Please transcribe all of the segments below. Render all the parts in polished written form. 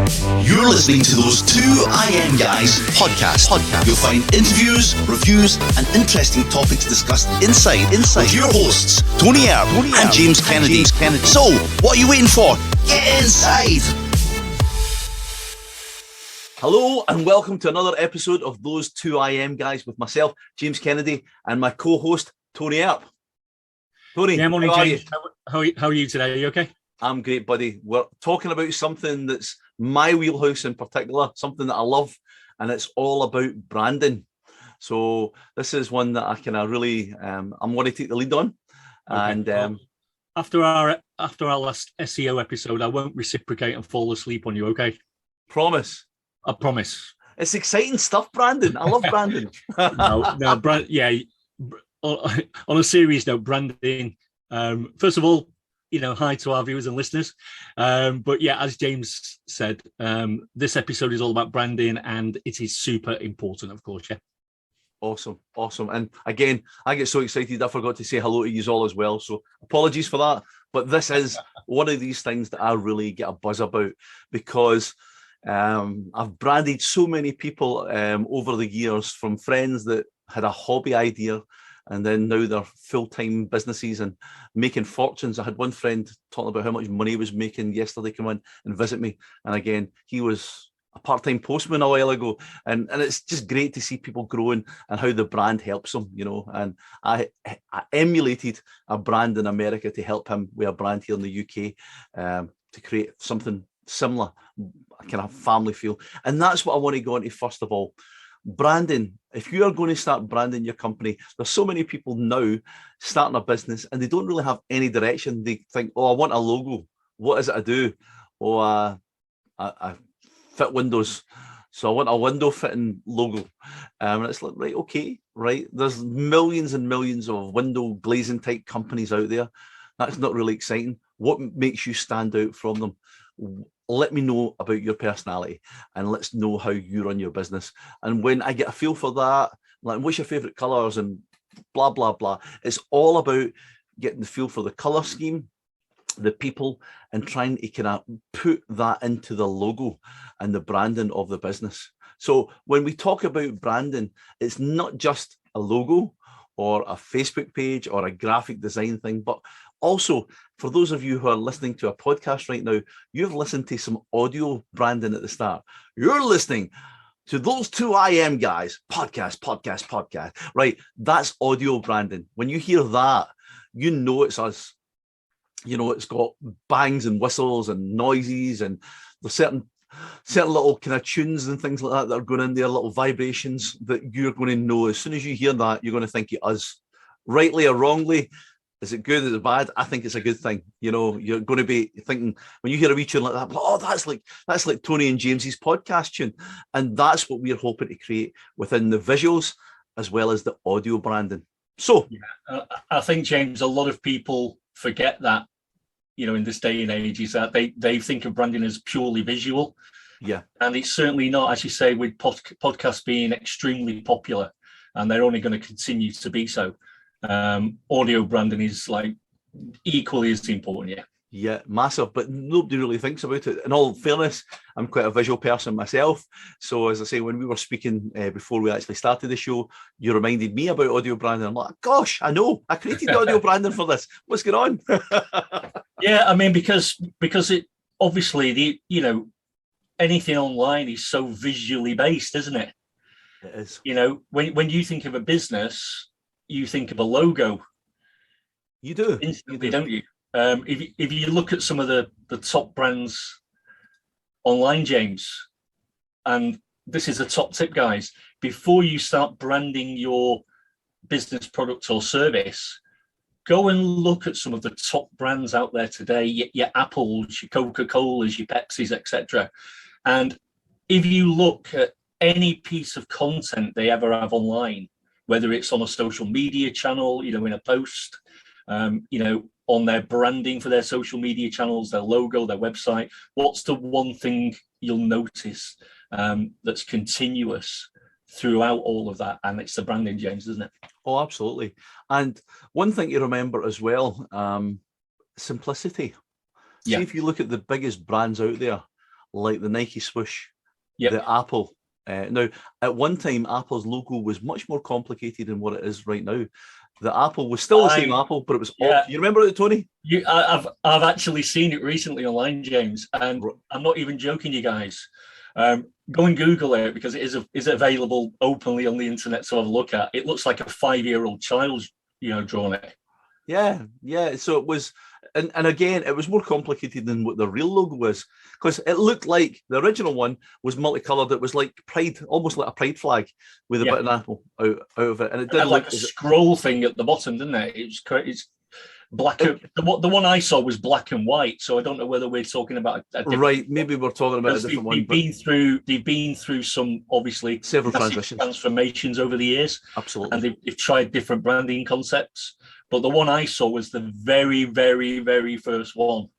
You're listening to those two IM Guys podcast. You'll find interviews, reviews, and interesting topics discussed inside with your hosts, Tony Earp and James Kennedy. So, what are you waiting for? Get inside! Hello and welcome to another episode of Those Two IM Guys with myself, James Kennedy, and my co-host, Tony Earp. Tony, yeah, morning, how James. How are you today? Are you okay? I'm great, buddy. We're talking about something that's my wheelhouse in particular, something that I love, and it's all about branding. So this is one that I can really, I'm going to take the lead on. Okay. And well, after our last SEO episode, I won't reciprocate and fall asleep on you. Okay? Promise. I promise. It's exciting stuff, Brandon. I love branding. On a serious note, branding. First of all, hi to our viewers and listeners. But yeah, as James said, this episode is all about branding, and it is super important, of course. Yeah. Awesome. And again, I get so excited I forgot to say hello to you all as well. So apologies for that. But this is one of these things that I really get a buzz about, because I've branded so many people over the years, from friends that had a hobby idea and then now they're full-time businesses and making fortunes. I had one friend talking about how much money he was making yesterday come in and visit me. And again, he was a part-time postman a while ago. And it's just great to see people growing and how the brand helps them, And I emulated a brand in America to help him with a brand here in the UK to create something similar, kind of family feel. And that's what I want to go into first of all. Branding. If you are going to start branding your company, there's so many people now starting a business and they don't really have any direction. They think, I want a logo. What is it I do? I fit windows. So I want a window fitting logo. And it's like, right, okay, right. There's millions and millions of window glazing type companies out there. That's not really exciting. What makes you stand out from them? Let me know about your personality and let's know how you run your business. And when I get a feel for that, like, what's your favorite colors and blah, blah, blah. It's all about getting the feel for the color scheme, the people, and trying to kind of put that into the logo and the branding of the business. So when we talk about branding, it's not just a logo or a Facebook page or a graphic design thing, but also, for those of you who are listening to a podcast right now, you've listened to some audio branding at the start. You're listening to Those Two IM Guys podcast, right? That's audio branding. When you hear that, it's us. It's got bangs and whistles and noises, and there's certain little kind of tunes and things like that are going in there, little vibrations that you're going to know. As soon as you hear that, you're going to think it us. Rightly or wrongly, is it good? Is it bad? I think it's a good thing. You're going to be thinking when you hear a wee tune like that, that's like Tony and James's podcast tune. And that's what we're hoping to create within the visuals as well as the audio branding. So I think, James, a lot of people forget that, in this day and age, is that they think of branding as purely visual. Yeah. And it's certainly not, as you say, with podcasts being extremely popular, and they're only going to continue to be so. Audio branding is like equally as important. Yeah, massive, but nobody really thinks about it. In all fairness, I'm quite a visual person myself. So as I say, when we were speaking before we actually started the show, you reminded me about audio branding. I'm like, gosh, I know, I created the audio branding for this. What's going on? Yeah, I mean, because it obviously anything online is so visually based, isn't it? It is. When you think of a business, you think of a logo. You do. Instantly, don't you? If you look at some of the top brands online, James, and this is a top tip, guys, before you start branding your business product or service, go and look at some of the top brands out there today, your Apples, your Coca-Colas, your Pepsis, etc. And if you look at any piece of content they ever have online, whether it's on a social media channel, in a post, on their branding for their social media channels, their logo, their website, what's the one thing you'll notice that's continuous throughout all of that? And it's the branding, James, isn't it? Oh, absolutely. And one thing to remember as well, simplicity. See, if you look at the biggest brands out there, like the Nike swoosh, Yep. the Apple. Now, at one time, Apple's logo was much more complicated than what it is right now. The Apple was still the same Apple, but it was all. You remember it, Tony? I've actually seen it recently online, James, and I'm not even joking, you guys. Go and Google it, because it is available openly on the internet to have a look at. It looks like a 5-year-old child's, drawn it. Yeah. So it was, and again, it was more complicated than what the real logo was, because it looked like the original one was multicolored. It was like pride, almost like a pride flag with a bit of an apple out of it, and it did look like a scroll thing at the bottom, didn't it? It's black. The one I saw was black and white, so I don't know whether we're talking about a different right. Maybe we're talking about a different one. They've been through some, obviously, several transformations over the years. Absolutely, and they've tried different branding concepts. But the one I saw was the very, very, very first one,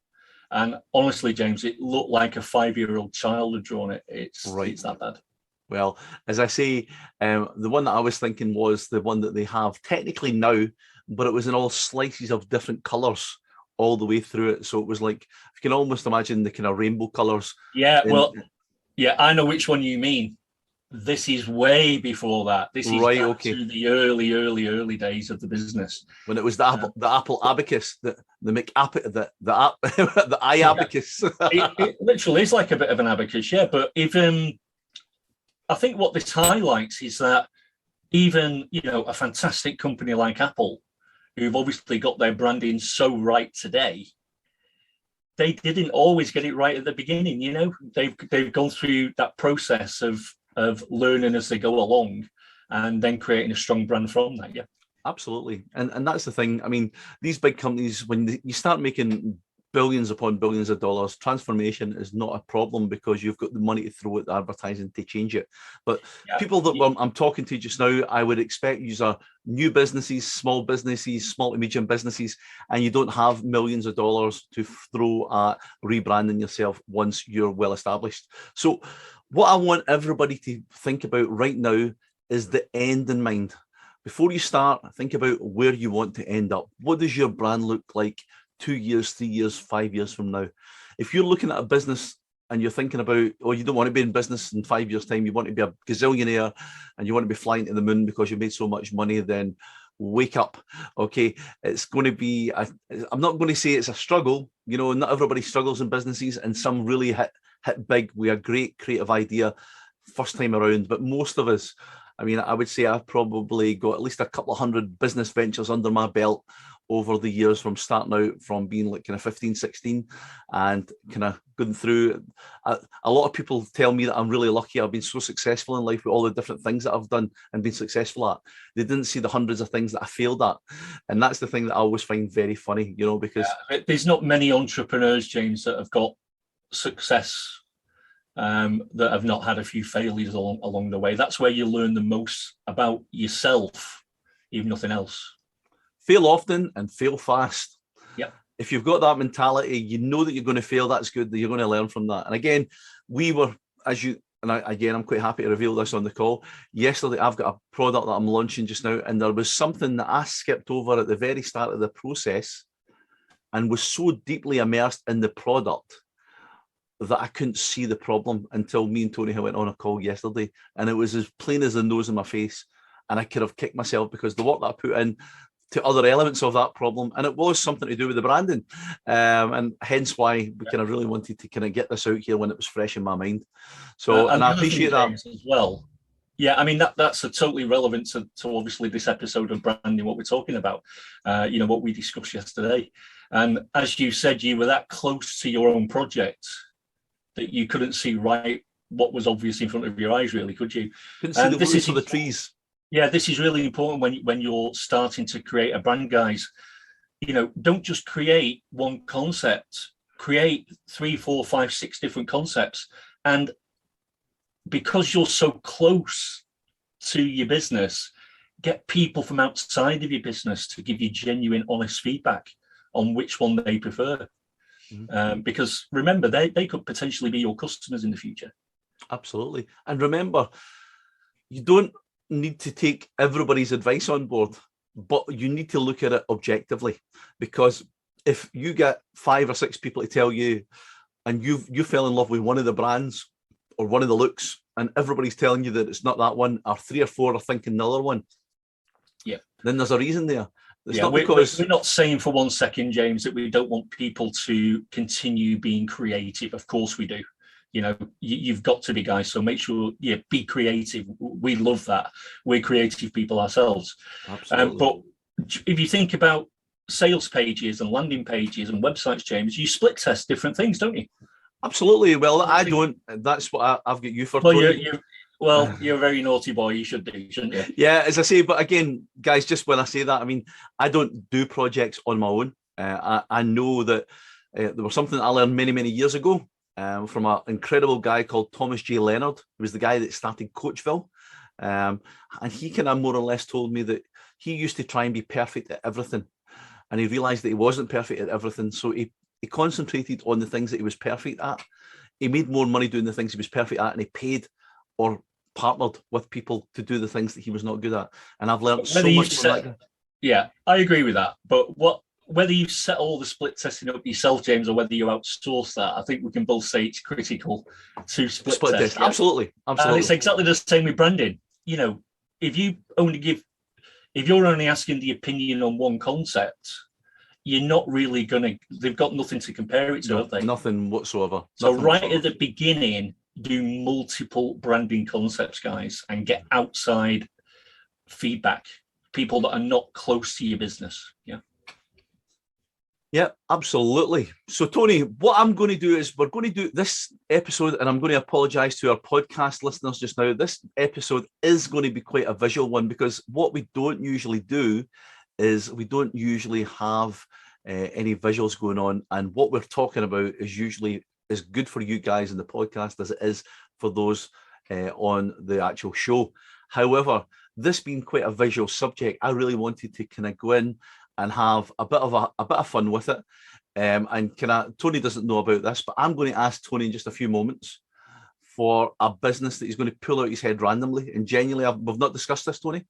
and honestly, James, it looked like a 5-year-old child had drawn it. It's that bad. Well, as I say, the one that I was thinking was the one that they have technically now, but it was in all slices of different colours all the way through it. So it was like, you can almost imagine the kind of rainbow colours. Yeah, I know which one you mean. This is way before that. This is to the early days of the business, when it was the Apple abacus, the eye abacus. it literally is like a bit of an abacus, yeah. But even I think what this highlights is that even a fantastic company like Apple, who've obviously got their branding so right today, they didn't always get it right at the beginning. They've gone through that process of learning as they go along, and then creating a strong brand from that. Yeah, absolutely. And that's the thing. I mean, these big companies, when you start making billions upon billions of dollars, transformation is not a problem, because you've got the money to throw at the advertising to change it. But people that I'm talking to just now, I would expect you are new businesses, small to medium businesses, and you don't have millions of dollars to throw at rebranding yourself once you're well established. So what I want everybody to think about right now is the end in mind. Before you start, think about where you want to end up. What does your brand look like 2 years, 3 years, 5 years from now? If you're looking at a business and you're thinking about, you don't want to be in business in 5 years' time, you want to be a gazillionaire and you want to be flying to the moon because you made so much money, then wake up. Okay, it's going to be, I'm not going to say it's a struggle. Not everybody struggles in businesses, and some really hit big with a great creative idea first time around. But most of us, I would say I've probably got at least a couple of hundred business ventures under my belt over the years, from starting out from being like kind of 15, 16 and kind of going through. A lot of people tell me that I'm really lucky. I've been so successful in life with all the different things that I've done and been successful at. They didn't see the hundreds of things that I failed at. And that's the thing that I always find very funny, because there's not many entrepreneurs, James, that have got success that have not had a few failures along the way. That's where you learn the most about yourself, if nothing else. Fail often and fail fast. Yeah. If you've got that mentality, you know that you're going to fail. That's good. That you're going to learn from that. And again, I'm quite happy to reveal this on the call. Yesterday, I've got a product that I'm launching just now, and there was something that I skipped over at the very start of the process, and was so deeply immersed in the product that I couldn't see the problem until me and Tony went on a call yesterday, and it was as plain as the nose in my face, and I could have kicked myself because the work that I put in to other elements of that problem, and it was something to do with the branding, and hence why we kind of really wanted to kind of get this out here when it was fresh in my mind. So, and I appreciate that as well. Yeah, that's a totally relevant to obviously this episode of branding, what we're talking about, what we discussed yesterday. And as you said, you were that close to your own project that you couldn't see right what was obvious in front of your eyes, really, could you? Couldn't see the woods for the trees. Yeah, this is really important when you're starting to create a brand, guys. Don't just create one concept. Create 3, 4, 5, 6 different concepts. And because you're so close to your business, get people from outside of your business to give you genuine, honest feedback on which one they prefer. Mm-hmm. Because remember, they could potentially be your customers in the future. Absolutely. And remember, you don't need to take everybody's advice on board, but you need to look at it objectively, because if you get 5 or 6 people to tell you and you fell in love with one of the brands or one of the looks, and everybody's telling you that it's not that one, or 3 or 4 are thinking the other one. Yeah. Then there's a reason there. It's yeah, not because we're not saying for one second, James, that we don't want people to continue being creative. Of course we do. You know, you've got to be, guys. So make sure, be creative. We love that. We're creative people ourselves. Absolutely. But if you think about sales pages and landing pages and websites, James, you split test different things, don't you? Absolutely. Well, I don't. That's what I've got you for. Well, Tony. you're a very naughty boy. You should do, shouldn't you? Yeah, as I say, but again, guys, just when I say that, I mean, I don't do projects on my own. I know that there was something I learned many, many years ago from an incredible guy called Thomas J. Leonard, who was the guy that started Coachville. And he kind of more or less told me that he used to try and be perfect at everything. And he realized that he wasn't perfect at everything. So he concentrated on the things that he was perfect at. He made more money doing the things he was perfect at, and he paid or partnered with people to do the things that he was not good at. And I've learned so much from that guy. Yeah, I agree with that. But whether you set all the split testing up yourself, James, or whether you outsource that, I think we can both say it's critical to split test. Yeah? Absolutely. And it's exactly the same with branding. You know, if you're only asking the opinion on one concept, you're not really they've got nothing to compare it to, have they? Nothing whatsoever. So at the beginning, do multiple branding concepts, guys, and get outside feedback, people that are not close to your business. Yeah, absolutely. So, Tony, what I'm going to do is we're going to do this episode, and I'm going to apologise to our podcast listeners just now. This episode is going to be quite a visual one, because what we don't usually do is we don't usually have any visuals going on, and what we're talking about is usually as good for you guys in the podcast as it is for those on the actual show. However, this being quite a visual subject, I really wanted to kind of go in and have a bit of fun with it. And Tony doesn't know about this, but I'm going to ask Tony in just a few moments for a business that he's going to pull out his head randomly. And genuinely, we've not discussed this, Tony.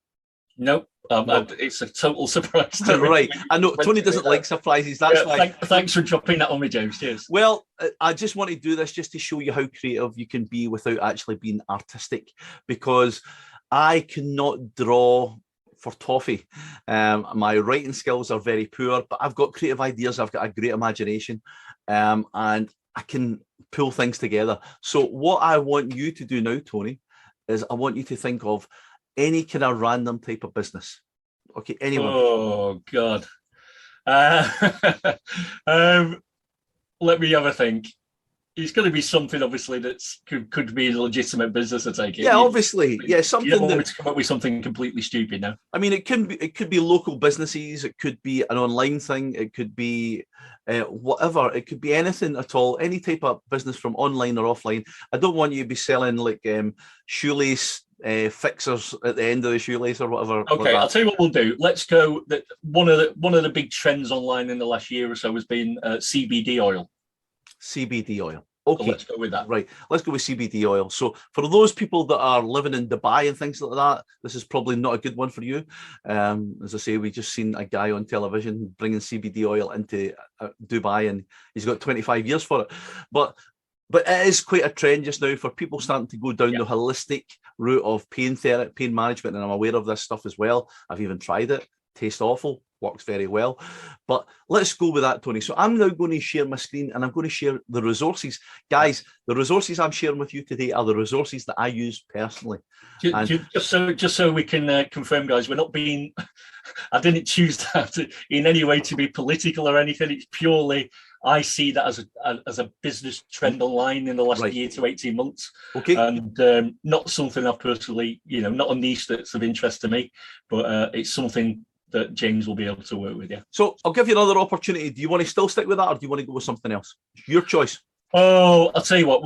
Nope. It's a total surprise. Right. I know Tony doesn't like surprises. That's why. Thanks for dropping that on me, James. Cheers. Well, I just want to do this just to show you how creative you can be without actually being artistic, because I cannot draw for toffee. My writing skills are very poor, but I've got creative ideas. I've got a great imagination, and I can pull things together. So what I want you to do now, Tony, is I want you to think of any kind of random type of business. Okay, anyone. Oh, God. Let me have a think. It's going to be something, obviously, that could be a legitimate business, I take it. Yeah, obviously. Yeah, something. You don't want me to come up with something completely stupid now. I mean, it could be local businesses. It could be an online thing. It could be whatever. It could be anything at all. Any type of business, from online or offline. I don't want you to be selling like shoelace fixers at the end of the shoelace or whatever. Okay, I'll tell you what we'll do. Let's go. One of the big trends online in the last year or so has been CBD oil. CBD oil. Okay, so let's go with that. Right, let's go with CBD oil. So for those people that are living in Dubai and things like that, this is probably not a good one for you. As I say, we just seen a guy on television bringing CBD oil into Dubai, and he's got 25 years for it. But it is quite a trend just now for people starting to go down the holistic route of pain therapy, pain management, and I'm aware of this stuff as well. I've even tried it. Tastes awful, works very well. But let's go with that, Tony. So I'm now going to share my screen, and I'm going to share the resources. Guys, the resources I'm sharing with you today are the resources that I use personally. Just so we can confirm, guys, we're not being... I didn't choose that in any way to be political or anything. It's purely... I see that as a business trend online in the last year to 18 months. Okay. And not something I've personally, not a niche that's of interest to me, but it's something that James will be able to work with. Yeah. So I'll give you another opportunity. Do you want to still stick with that, or do you want to go with something else? Your choice. Oh, I'll tell you what.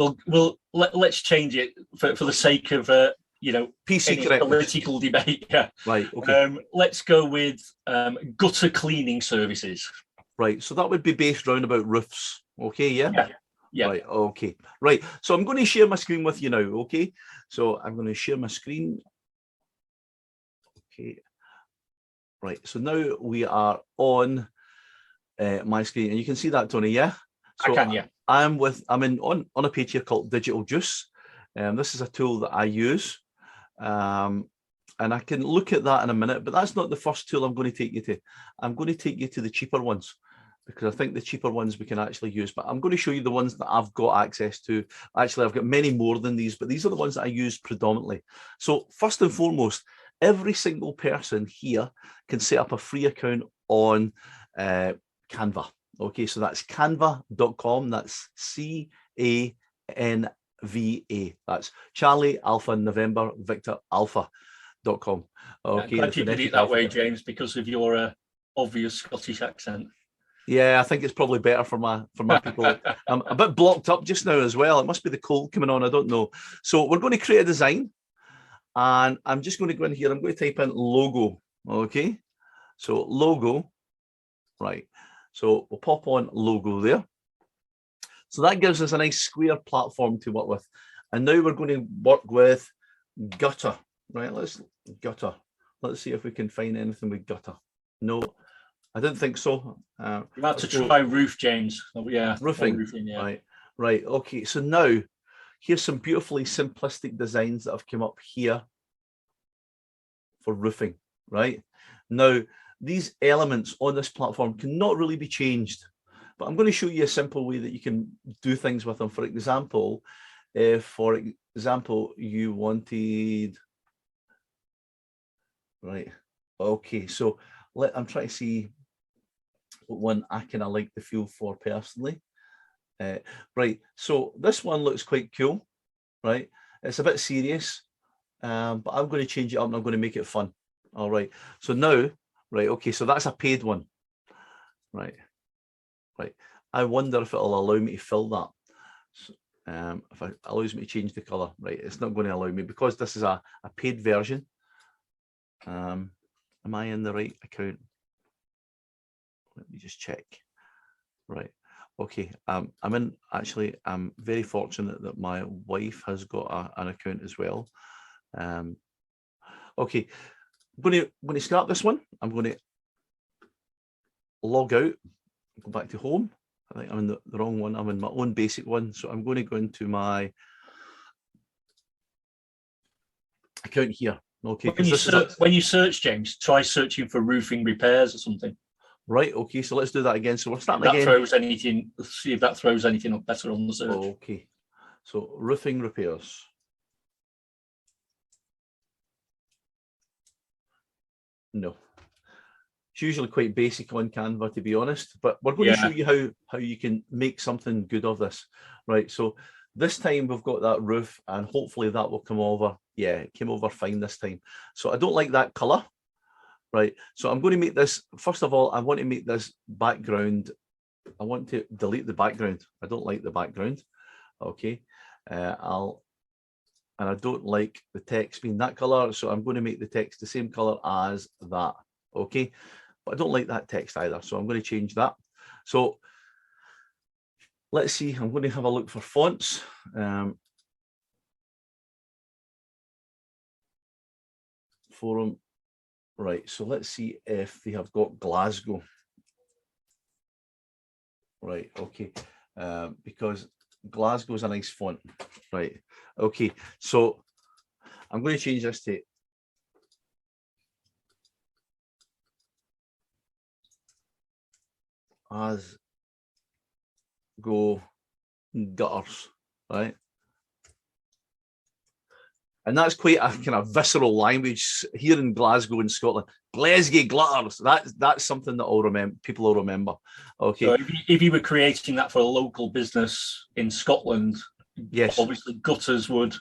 Let's change it for the sake of PC political debate. Yeah. Right. Okay. Let's go with gutter cleaning services. Right. So that would be based around about roofs. Okay. Yeah. Yeah. Right. Okay. Right. So I'm going to share my screen with you now. Okay. So I'm going to share my screen. Okay. Right, so now we are on my screen, and you can see that, Tony, yeah? So I can, yeah. I'm on a page here called Digital Juice. This is a tool that I use. And I can look at that in a minute, but that's not the first tool I'm going to take you to. I'm going to take you to the cheaper ones, because I think the cheaper ones we can actually use. But I'm going to show you the ones that I've got access to. Actually, I've got many more than these, but these are the ones that I use predominantly. So first and foremost, every single person here can set up a free account on Canva. Okay, so that's canva.com. That's CANVA. That's Charlie Alpha November Victor Alpha.com. Okay, glad you did it that way, James, because of your obvious Scottish accent. Yeah, I think it's probably better for my people. I'm a bit blocked up just now as well. It must be the cold coming on. I don't know. So we're going to create a design, and I'm just going to go in here. I'm going to type in logo. Okay, so logo, right? So we'll pop on logo there. So that gives us a nice square platform to work with, and now we're going to work with gutter. Right? Let's see if we can find anything with gutter. No. I don't think so. You have to try roof, James. Oh, yeah, roofing. Yeah. Right. Okay. So now, here's some beautifully simplistic designs that have come up here for roofing. Right now, these elements on this platform cannot really be changed, but I'm going to show you a simple way that you can do things with them. For example, if you wanted, right? Okay. So I'm trying to see what one I kind of like the feel for personally. Right, so this one looks quite cool, right? It's a bit serious, but I'm going to change it up and I'm going to make it fun. All right, so now, right, okay, so that's a paid one, right? I wonder if it'll allow me to fill that. So, if it allows me to change the color, right? It's not going to allow me because this is a paid version. Am I in the right account? Let me just check. Right. Okay. I'm very fortunate that my wife has got an account as well. Okay. I'm going to start this one. I'm going to log out, go back to home. I think I'm in the wrong one. I'm in my own basic one. So I'm going to go into my account here. Okay. When you search, James, try searching for roofing repairs or something. Right, okay, so let's do that again. So we're starting again. Let's see if that throws anything up better on the search. Okay, so roofing repairs. No. It's usually quite basic on Canva, to be honest, but we're going to show you how you can make something good of this. Right, so this time we've got that roof, and hopefully that will come over. Yeah, it came over fine this time. So I don't like that color. Right, so I'm going to make this, first of all, I want to make this background, I want to delete the background. I don't like the background. Okay, and I don't like the text being that color, so I'm going to make the text the same color as that. Okay, but I don't like that text either, so I'm going to change that. So let's see, I'm going to have a look for fonts. Forum. Right, so let's see if they have got Glasgow. Right, okay, because Glasgow is a nice font. Right, okay, so I'm going to change this to as go gutters, right? And that's quite a kind of visceral language here in Glasgow in Scotland. Glasgow gutters. That's something that people will remember. Okay. So if you were creating that for a local business in Scotland, yes, obviously gutters would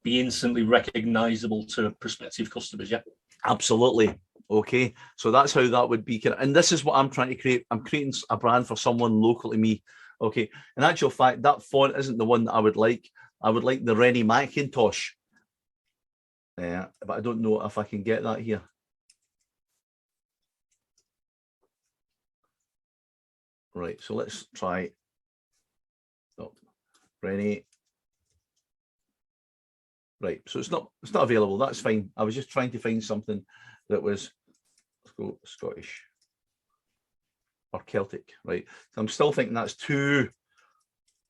be instantly recognisable to prospective customers. Yeah. Absolutely. Okay. So that's how that would be. And this is what I'm trying to create. I'm creating a brand for someone local to me. Okay. In actual fact, that font isn't the one that I would like. I would like the Rennie Macintosh. Yeah, but I don't know if I can get that here. Right, so let's try. Oh, Rennie. Right, so it's not available. That's fine. I was just trying to find something that was, let's go Scottish or Celtic. Right, so I'm still thinking that's too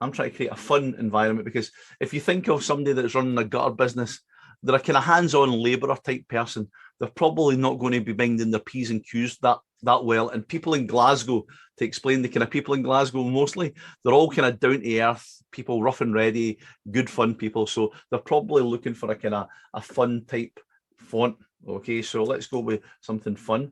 I'm trying to create a fun environment, because if you think of somebody that's running a gutter business, they're a kind of hands-on labourer type person. They're probably not going to be minding their P's and Q's that well. And people in Glasgow, to explain the kind of people in Glasgow, mostly, they're all kind of down to earth people, rough and ready, good fun people. So they're probably looking for a kind of a fun type font. Okay, so let's go with something fun.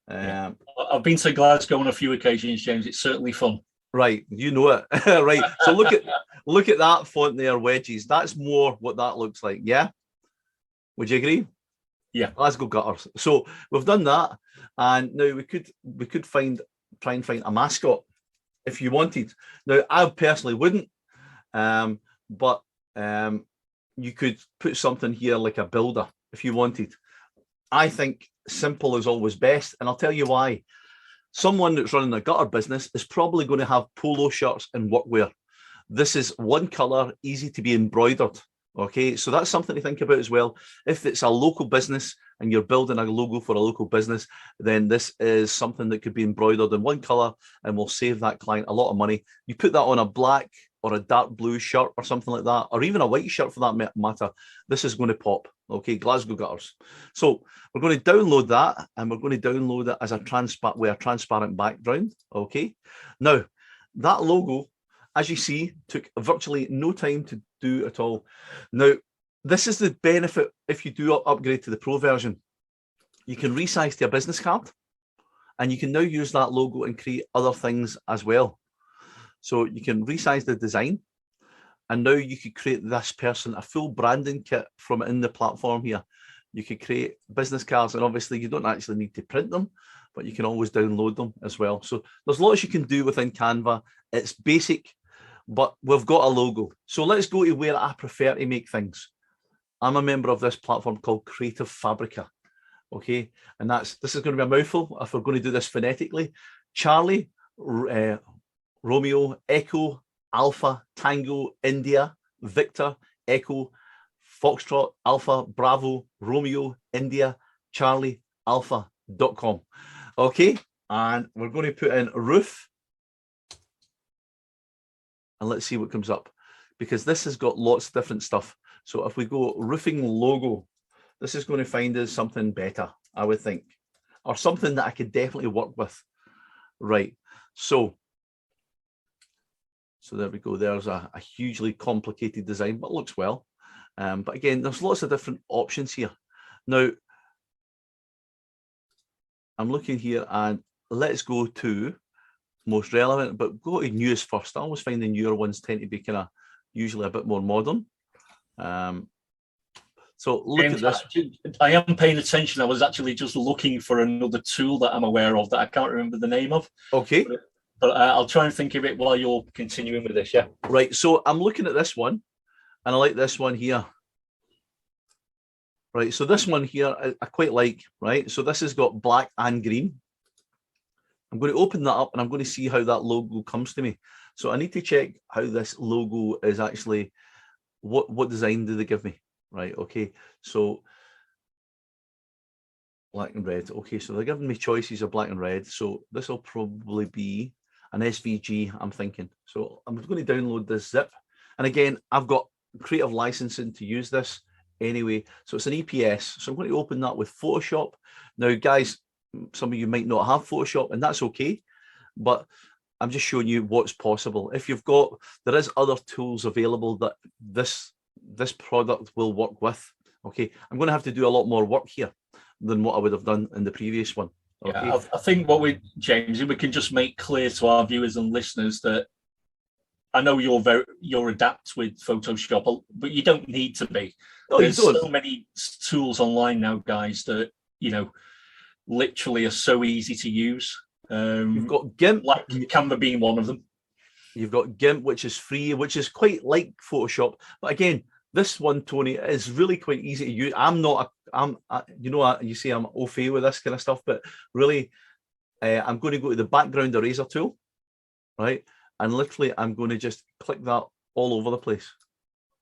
I've been to Glasgow on a few occasions, James. It's certainly fun. Right, you know it. Right. So look at that font there, wedges. That's more what that looks like. Yeah. Would you agree? Yeah. Glasgow gutters. So we've done that, and now we could try and find a mascot if you wanted. Now I personally wouldn't, but you could put something here like a builder if you wanted. I think simple is always best, and I'll tell you why. Someone that's running a gutter business is probably going to have polo shirts and workwear. This is one colour, easy to be embroidered. Okay, so that's something to think about as well. If it's a local business and you're building a logo for a local business, then this is something that could be embroidered in one colour and will save that client a lot of money. You put that on a black or a dark blue shirt or something like that, or even a white shirt for that matter, this is going to pop. Okay, Glasgow gutters. So we're going to download that, and we're going to download it as a transparent background. Okay, now that logo, as you see, took virtually no time to do at all. Now, this is the benefit if you do upgrade to the Pro version. You can resize to a business card, and you can now use that logo and create other things as well. So you can resize the design, and now you could create this person a full branding kit from in the platform here. You could create business cards, and obviously you don't actually need to print them, but you can always download them as well. So there's lots you can do within Canva. It's basic, but we've got a logo. So let's go to where I prefer to make things. I'm a member of this platform called Creative Fabrica. Okay, and this is going to be a mouthful if we're going to do this phonetically. Charlie, Romeo, Echo, Alpha, Tango, India, Victor, Echo, Foxtrot, Alpha, Bravo, Romeo, India, Charlie, Alpha.com. Okay, and we're going to put in roof, and let's see what comes up, because this has got lots of different stuff. So if we go roofing logo, this is going to find us something better, I would think, or something that I could definitely work with. Right, so there we go. There's a hugely complicated design, but looks well. But again, there's lots of different options here. Now, I'm looking here, and let's go to most relevant, but go to newest first. I always find the newer ones tend to be kind of usually a bit more modern. So look at this. I am paying attention. I was actually just looking for another tool that I'm aware of that I can't remember the name of. Okay. But I'll try and think of it while you're continuing with this, yeah? Right, so I'm looking at this one, and I like this one here. Right, so this one here, I quite like, right? So this has got black and green. I'm going to open that up, and I'm going to see how that logo comes to me. So I need to check how this logo is actually, what design do they give me? Right, okay, so black and red. Okay, so they're giving me choices of black and red. So this will probably be an SVG, I'm thinking. So I'm going to download this zip. And again, I've got creative licensing to use this anyway. So it's an EPS. So I'm going to open that with Photoshop. Now, guys, some of you might not have Photoshop, and that's okay. But I'm just showing you what's possible. If you've got, there is other tools available that this product will work with. Okay, I'm going to have to do a lot more work here than what I would have done in the previous one. Okay. Yeah, I think James, we can just make clear to our viewers and listeners that I know you're adept with Photoshop, but you don't need to be. No, There's you don't. so many tools online now, guys, that literally are so easy to use. You've got GIMP, like Canva being one of them. You've got GIMP, which is free, which is quite like Photoshop. But again, this one, Tony, is really quite easy to use. You see, I'm au fait with this kind of stuff, but really, I'm going to go to the background eraser tool, right? And literally, I'm going to just click that all over the place.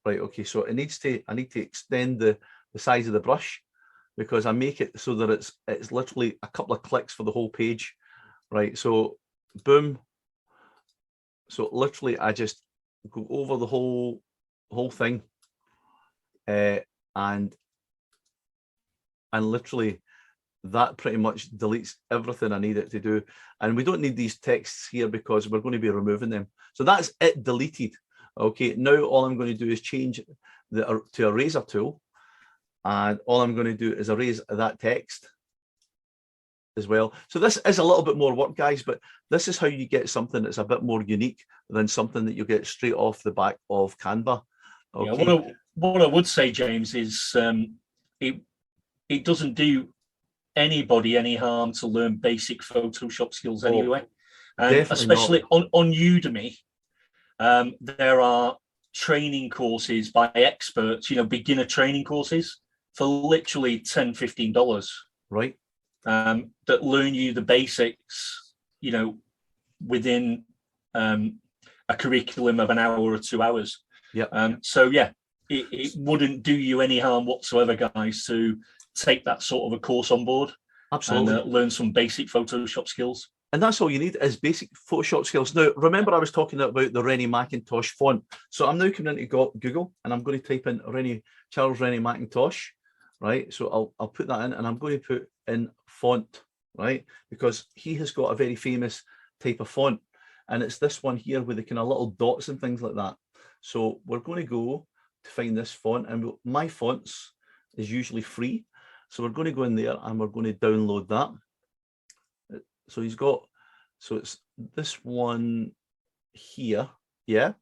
Right, okay, so I need to extend the size of the brush, because I make it so that it's literally a couple of clicks for the whole page. Right, so boom. So literally, I just go over the whole thing, and literally that pretty much deletes everything I need it to do. And we don't need these texts here because we're going to be removing them. So that's it deleted. Okay, now all I'm going to do is change to a razor tool, and all I'm going to do is erase that text as well. So this is a little bit more work, guys, but this is how you get something that's a bit more unique than something that you get straight off the back of Canva. Okay. Yeah, what I would say, James, is it doesn't do anybody any harm to learn basic Photoshop skills anyway. And especially on Udemy, there are training courses by experts, beginner training courses for literally $10-15. Right. That learn you the basics, within a curriculum of an hour or 2 hours. Yeah. So yeah, it wouldn't do you any harm whatsoever, guys, to take that sort of a course on board. Absolutely. And learn some basic Photoshop skills. And that's all you need is basic Photoshop skills. Now, remember I was talking about the Rennie Mackintosh font. So I'm now coming into Google and I'm going to type in Charles Rennie Mackintosh, right? So I'll put that in, and I'm going to put in font, right? Because he has got a very famous type of font, and it's this one here with the kind of little dots and things like that. So we're going to go to find this font, and my fonts is usually free. So we're going to go in there and we're going to download that. So it's this one here. Yeah.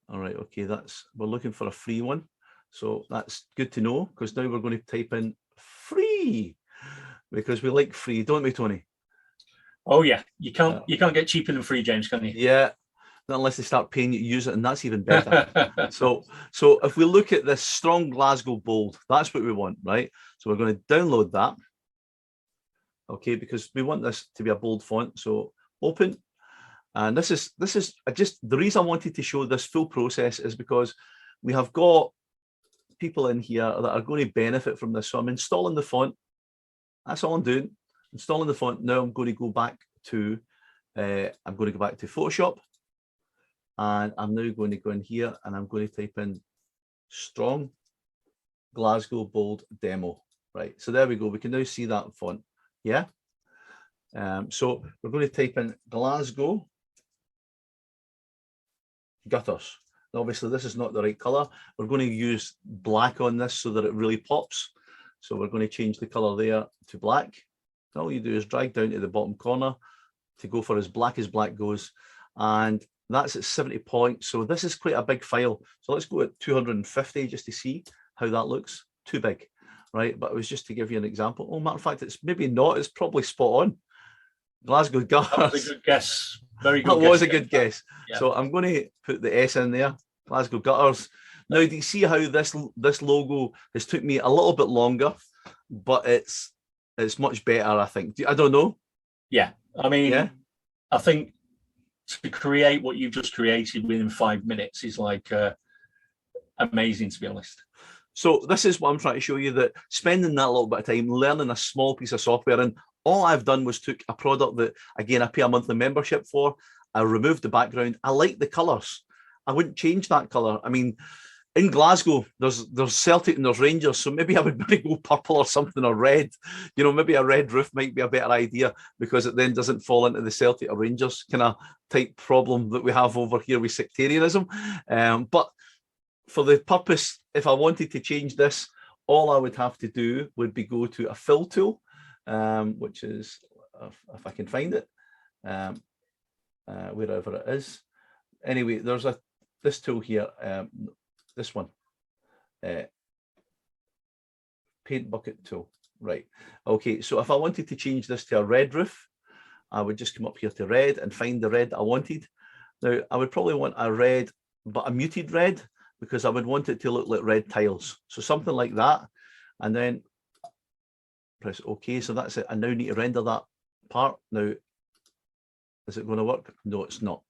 All right. Okay. We're looking for a free one. So that's good to know, because now we're going to type in free, because we like free, don't we, Tony? Oh yeah. You can't get cheaper than free, James, can you? Yeah. Not unless they start paying you to use it, and that's even better. So if we look at this strong Glasgow bold, that's what we want, right? So we're going to download that. Okay, because we want this to be a bold font. So open, and this is just the reason I wanted to show this full process is because we have got people in here that are going to benefit from this. So I'm installing the font. That's all I'm doing. Installing the font. Now I'm going to go back to Photoshop. And I'm now going to go in here and I'm going to type in strong Glasgow bold demo. Right. So there we go. We can now see that font. Yeah. So we're going to type in Glasgow gutters. Now, obviously, this is not the right color. We're going to use black on this so that it really pops. So we're going to change the color there to black. All you do is drag down to the bottom corner to go for as black goes. And that's at 70 points. So this is quite a big file. So let's go at 250 just to see how that looks. Too big, right? But it was just to give you an example. Oh, matter of fact, it's maybe not. It's probably spot on. Glasgow gutters. That was a good guess. Very good. That was a good guess. Yeah. So I'm going to put the S in there. Glasgow gutters. Now, do you see how this logo has took me a little bit longer, but it's much better, I think. I don't know. Yeah. I mean, yeah. I think to create what you've just created within 5 minutes is like amazing, to be honest. So this is what I'm trying to show you, that spending that little bit of time learning a small piece of software, and all I've done was took a product that, again, I pay a monthly membership for. I removed the background. I like the colours. I wouldn't change that colour. I mean, in Glasgow, there's Celtic and there's Rangers, so maybe I would maybe go purple or something, or red. Maybe a red roof might be a better idea, because it then doesn't fall into the Celtic or Rangers kind of type problem that we have over here with sectarianism. But for the purpose, if I wanted to change this, all I would have to do would be go to a fill tool, which is, if I can find it, wherever it is. Anyway, there's this tool here. This one, paint bucket tool, right? Okay, so if I wanted to change this to a red roof, I would just come up here to red and find the red that I wanted. Now, I would probably want a red, but a muted red, because I would want it to look like red tiles. So something like that, and then press OK. So that's it. I now need to render that part. Now, is it going to work? No, it's not.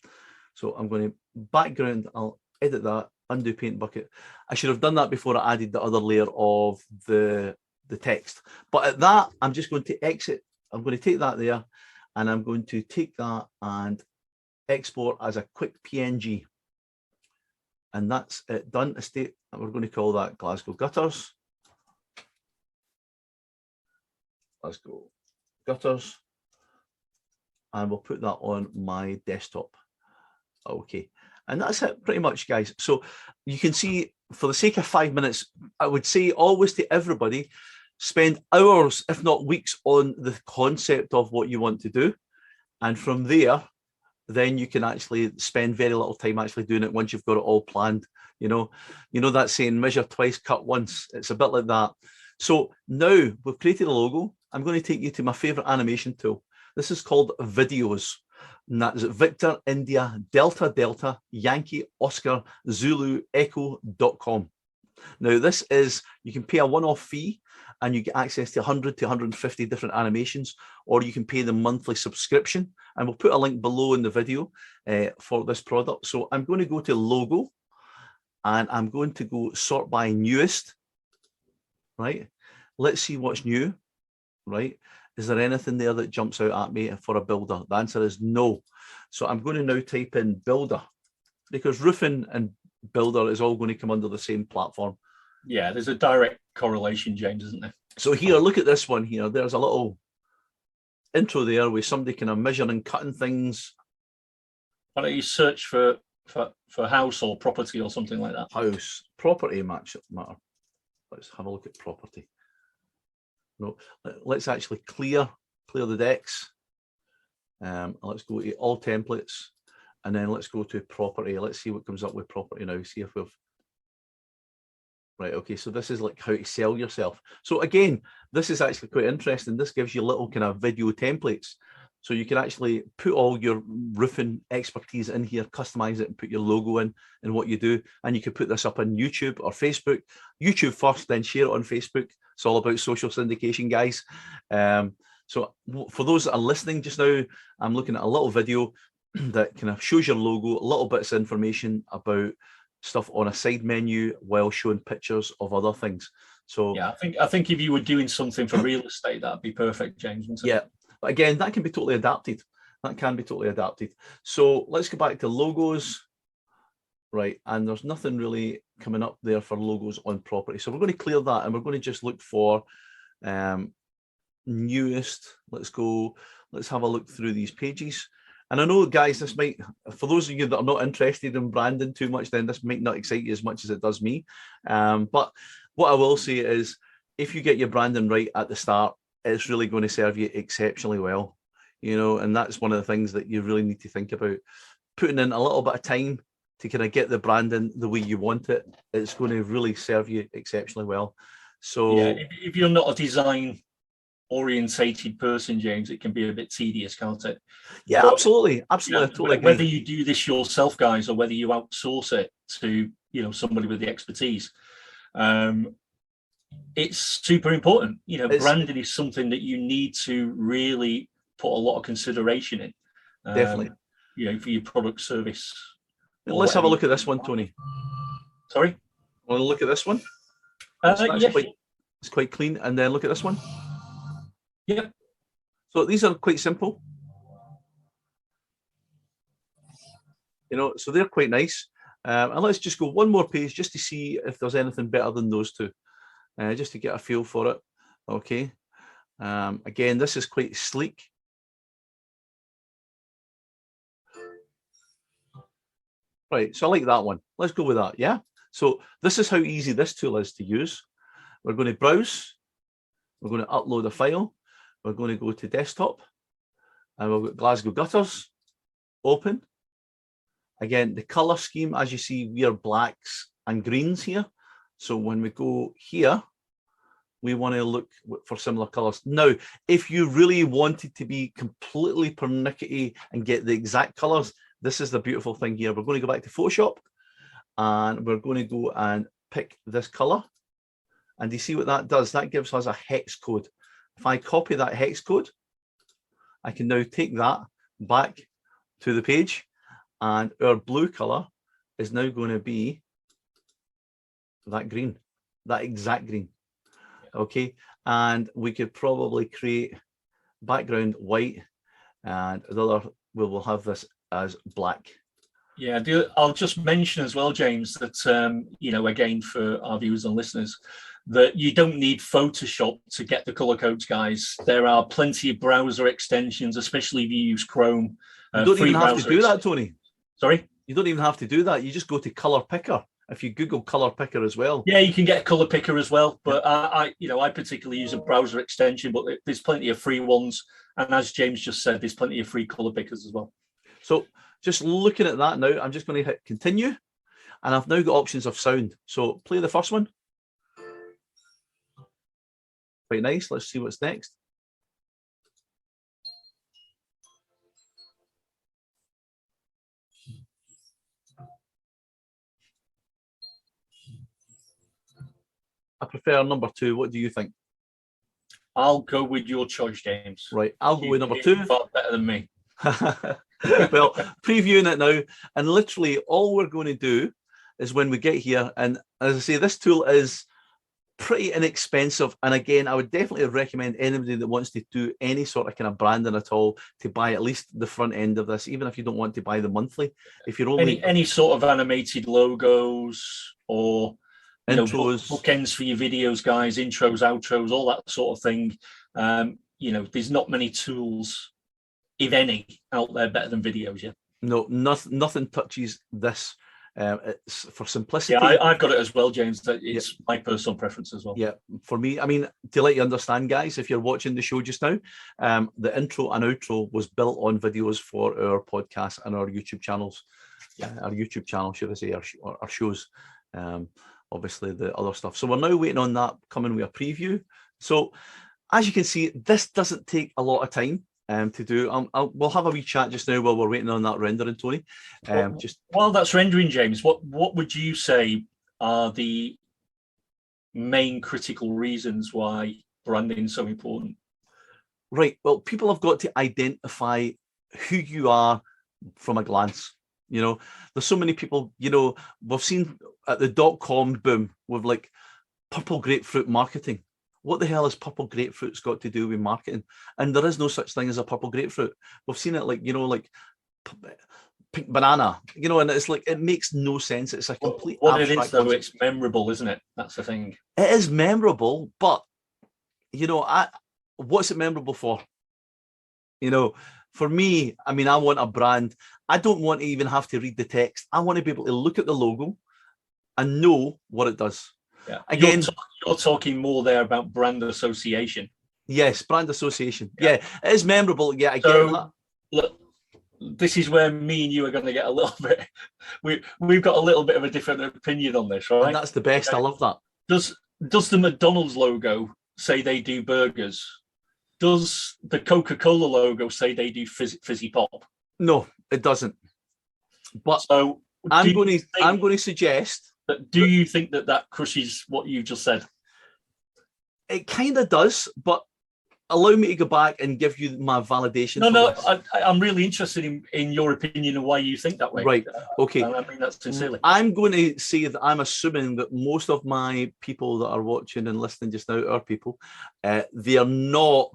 So I'm going to background, I'll edit that, undo paint bucket. I should have done that before I added the other layer of the text. But at that, I'm just going to exit. I'm going to take that there, and I'm going to take that and export as a quick PNG. And that's it done. Estate, we're going to call that Glasgow Gutters. Glasgow Gutters. And we'll put that on my desktop. Okay. And that's it pretty much, guys. So you can see, for the sake of 5 minutes, I would say always to everybody, spend hours, if not weeks, on the concept of what you want to do. And from there, then you can actually spend very little time actually doing it once you've got it all planned. You know that saying, measure twice, cut once. It's a bit like that. So now we've created a logo. I'm going to take you to my favorite animation tool. This is called Videos. And that is Victor India Delta Delta Yankee Oscar Zulu Echo.com. Now this is, you can pay a one-off fee and you get access to 100 to 150 different animations, or you can pay the monthly subscription. And we'll put a link below in the video for this product. So I'm going to go to logo and I'm going to go sort by newest, right? Let's see what's new, right? Is there anything there that jumps out at me for a builder? The answer is no. So I'm going to now type in builder, because roofing and builder is all going to come under the same platform. Yeah, there's a direct correlation, James, isn't there? So here, look at this one here. There's a little intro there with somebody kind of measuring, cutting things. Why don't you search for house or property or something like that? House, property matter. Let's have a look at property. No, let's actually clear the decks. Let's go to all templates, and then let's go to property. Let's see what comes up with property now. See if we've right. Okay, so this is like how to sell yourself. So again, this is actually quite interesting. This gives you little kind of video templates, so you can actually put all your roofing expertise in here, customize it, and put your logo in and what you do. And you can put this up on YouTube or Facebook. YouTube first, then share it on Facebook. It's all about social syndication, guys. So for those that are listening just now, I'm looking at a little video that kind of shows your logo, little bits of information about stuff on a side menu while showing pictures of other things. So yeah, I think if you were doing something for real estate, that'd be perfect, James. Yeah, but again, that can be totally adapted. That can be totally adapted. So let's go back to logos. Right, and there's nothing really coming up there for logos on property. So we're going to clear that, and we're going to just look for newest. Let's have a look through these pages. And I know, guys, this might, for those of you that are not interested in branding too much, then this might not excite you as much as it does me. But what I will say is, if you get your branding right at the start, it's really going to serve you exceptionally well. And that's one of the things that you really need to think about. Putting in a little bit of time to kind of get the branding the way you want it, it's going to really serve you exceptionally well. So yeah, if you're not a design orientated person, James, it can be a bit tedious, can't it? Yeah, but, absolutely. I totally agree. Whether you do this yourself, guys, or whether you outsource it to somebody with the expertise, it's super important. Branding is something that you need to really put a lot of consideration in. Definitely. For your product service. Let's have a look at this one, Tony. Sorry? Want to look at this one? Yeah. It's quite clean. And then look at this one. Yeah. So these are quite simple. So they're quite nice. And let's just go one more page just to see if there's anything better than those two, just to get a feel for it. Okay. Again, this is quite sleek. Right, so I like that one. Let's go with that, yeah? So this is how easy this tool is to use. We're going to browse. We're going to upload a file. We're going to go to desktop. And we've got Glasgow Gutters. Open. Again, the colour scheme, as you see, we are blacks and greens here. So when we go here, we want to look for similar colours. Now, if you really wanted to be completely pernickety and get the exact colours, this is the beautiful thing here. We're going to go back to Photoshop and we're going to go and pick this color. And you see what that does? That gives us a hex code. If I copy that hex code, I can now take that back to the page, and our blue color is now going to be that green, that exact green. Okay. And we could probably create background white, and the other, we will have this as black. Yeah, I'll just mention as well, James, that again, for our viewers and listeners, that you don't need Photoshop to get the color codes, guys. There are plenty of browser extensions, especially if you use Chrome. You don't Free even have to browser do that, Tony. Sorry? You don't even have to do that. You just go to Color Picker. If you Google Color Picker as well. Yeah, you can get a color picker as well. But I particularly use a browser extension, but there's plenty of free ones. And as James just said, there's plenty of free color pickers as well. So just looking at that now, I'm just going to hit continue. And I've now got options of sound. So play the first one. Quite nice. Let's see what's next. I prefer number 2. What do you think? I'll go with your choice, James. Right, I'll go with number 2. Far better than me. Well, previewing it now, and literally all we're going to do is when we get here, and as I say, this tool is pretty inexpensive. And again, I would definitely recommend anybody that wants to do any sort of kind of branding at all to buy at least the front end of this, even if you don't want to buy the monthly. If you're only any sort of animated logos or intros, bookends for your videos, guys, intros, outros, all that sort of thing. There's not many tools, if any, out there better than videos. Yeah. No, nothing touches this. It's for simplicity. Yeah, I've got it as well, James. It's my personal preference as well. Yeah, for me, I mean, to let you understand, guys, if you're watching the show just now, the intro and outro was built on videos for our podcast and our YouTube channels. Our YouTube channel, should I say, our shows. Obviously the other stuff. So we're now waiting on that coming with a preview. So as you can see, this doesn't take a lot of time to do. We'll have a wee chat just now while we're waiting on that rendering, Tony. While that's rendering, James, what would you say are the main critical reasons why branding is so important? Right. Well, people have got to identify who you are from a glance. There's so many people, we've seen at the .com boom with like purple grapefruit marketing. What the hell has purple grapefruit's got to do with marketing? And there is no such thing as a purple grapefruit. We've seen it like pink banana, and it's like, it makes no sense. It's a complete what it is, though, concept. it's memorable, isn't it? That's the thing. It is memorable, but what's it memorable for? For me, I mean, I want a brand. I don't want to even have to read the text. I want to be able to look at the logo and know what it does. Yeah. Again, you're talking more there about brand association. Yes, brand association. Yeah, it is memorable. Yeah, I get that. Look, this is where me and you are going to get a little bit. We've got a little bit of a different opinion on this, right? And that's the best. Okay. I love that. Does the McDonald's logo say they do burgers? Does the Coca-Cola logo say they do fizzy pop? No, it doesn't. But so I'm going to suggest. Do you think that crushes what you just said? It kind of does, but allow me to go back and give you my validation. No, I'm really interested in your opinion and why you think that way. Right. Okay. And I mean that sincerely. I'm going to say that I'm assuming that most of my people that are watching and listening just now are people. They are not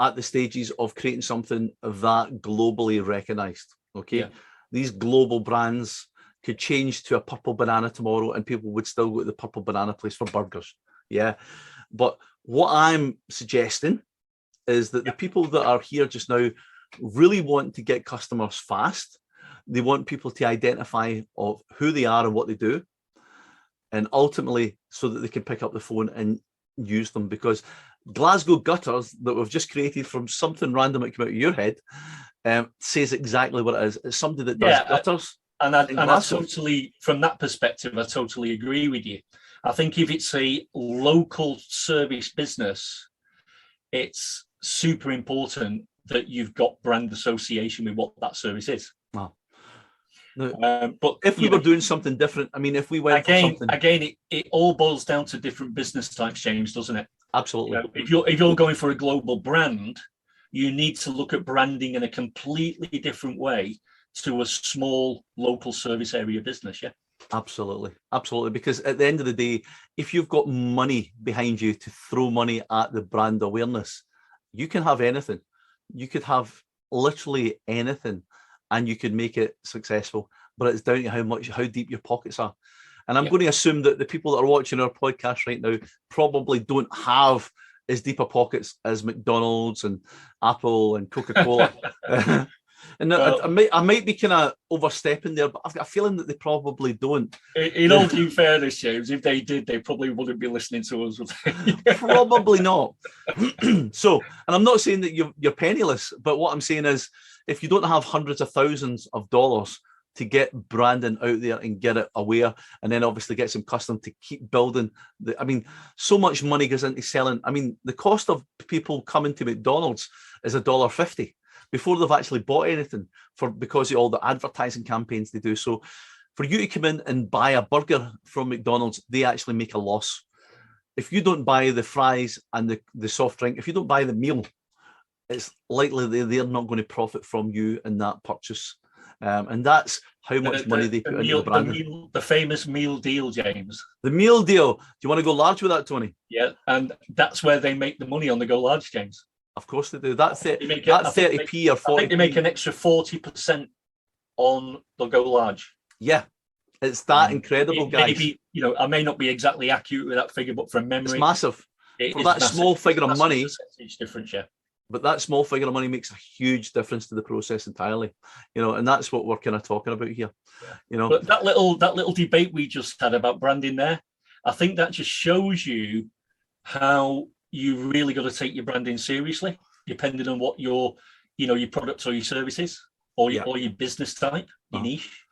at the stages of creating something that globally recognized. Okay. Yeah. These global brands could change to a purple banana tomorrow and people would still go to the purple banana place for burgers. Yeah. But what I'm suggesting is that the people that are here just now really want to get customers fast. They want people to identify of who they are and what they do. And ultimately so that they can pick up the phone and use them, because Glasgow gutters that we've just created from something random that came out of your head says exactly what it is. It's somebody that does gutters. And I totally, from that perspective, I totally agree with you. I think if it's a local service business, it's super important that you've got brand association with what that service is. Wow. No, but if we were doing something different, I mean, if we went for something again, it all boils down to different business types, James, doesn't it? Absolutely. If you're going for a global brand, you need to look at branding in a completely different way to a small local service area business. Yeah. Absolutely. Because at the end of the day, if you've got money behind you to throw money at the brand awareness, you can have anything. You could have literally anything. and you can make it successful. But it's down to how deep your pockets are. And I'm going to assume that the people that are watching our podcast right now probably don't have as deep a pockets as McDonald's and Apple and Coca-Cola. And well, I might be kind of overstepping there, but I've got a feeling that they probably don't. In all due fairness, James, if they did, they probably wouldn't be listening to us. Probably not. So, and I'm not saying that you're penniless, but what I'm saying is, if you don't have hundreds of thousands of dollars to get branding out there and get it aware, and then obviously get some custom to keep building. So much money goes into selling. The cost of people coming to McDonald's is $1.50 before they've actually bought anything, because of all the advertising campaigns they do. So for you to come in and buy a burger from McDonald's, they actually make a loss. If you don't buy the fries and the soft drink, if you don't buy the meal, it's likely they're not going to profit from you in that purchase. And that's how much money they put into the branding. The famous meal deal, James. The meal deal. Do you want to go large with that, Tony? Yeah, and that's where they make the money on the go large, James. Of course they do. That's it. That's 30p or 40p. I think they make an extra 40% on the go large. Yeah, it's that incredible, guys. Maybe, I may not be exactly accurate with that figure, but from memory, it's massive. For that massive. Small figure of money, difference, yeah. But that small figure of money makes a huge difference to the process entirely, and that's what we're kind of talking about here. But that little debate we just had about branding there, I think that just shows you how you really got to take your branding seriously, depending on what your product or your service is, or your business type, your niche.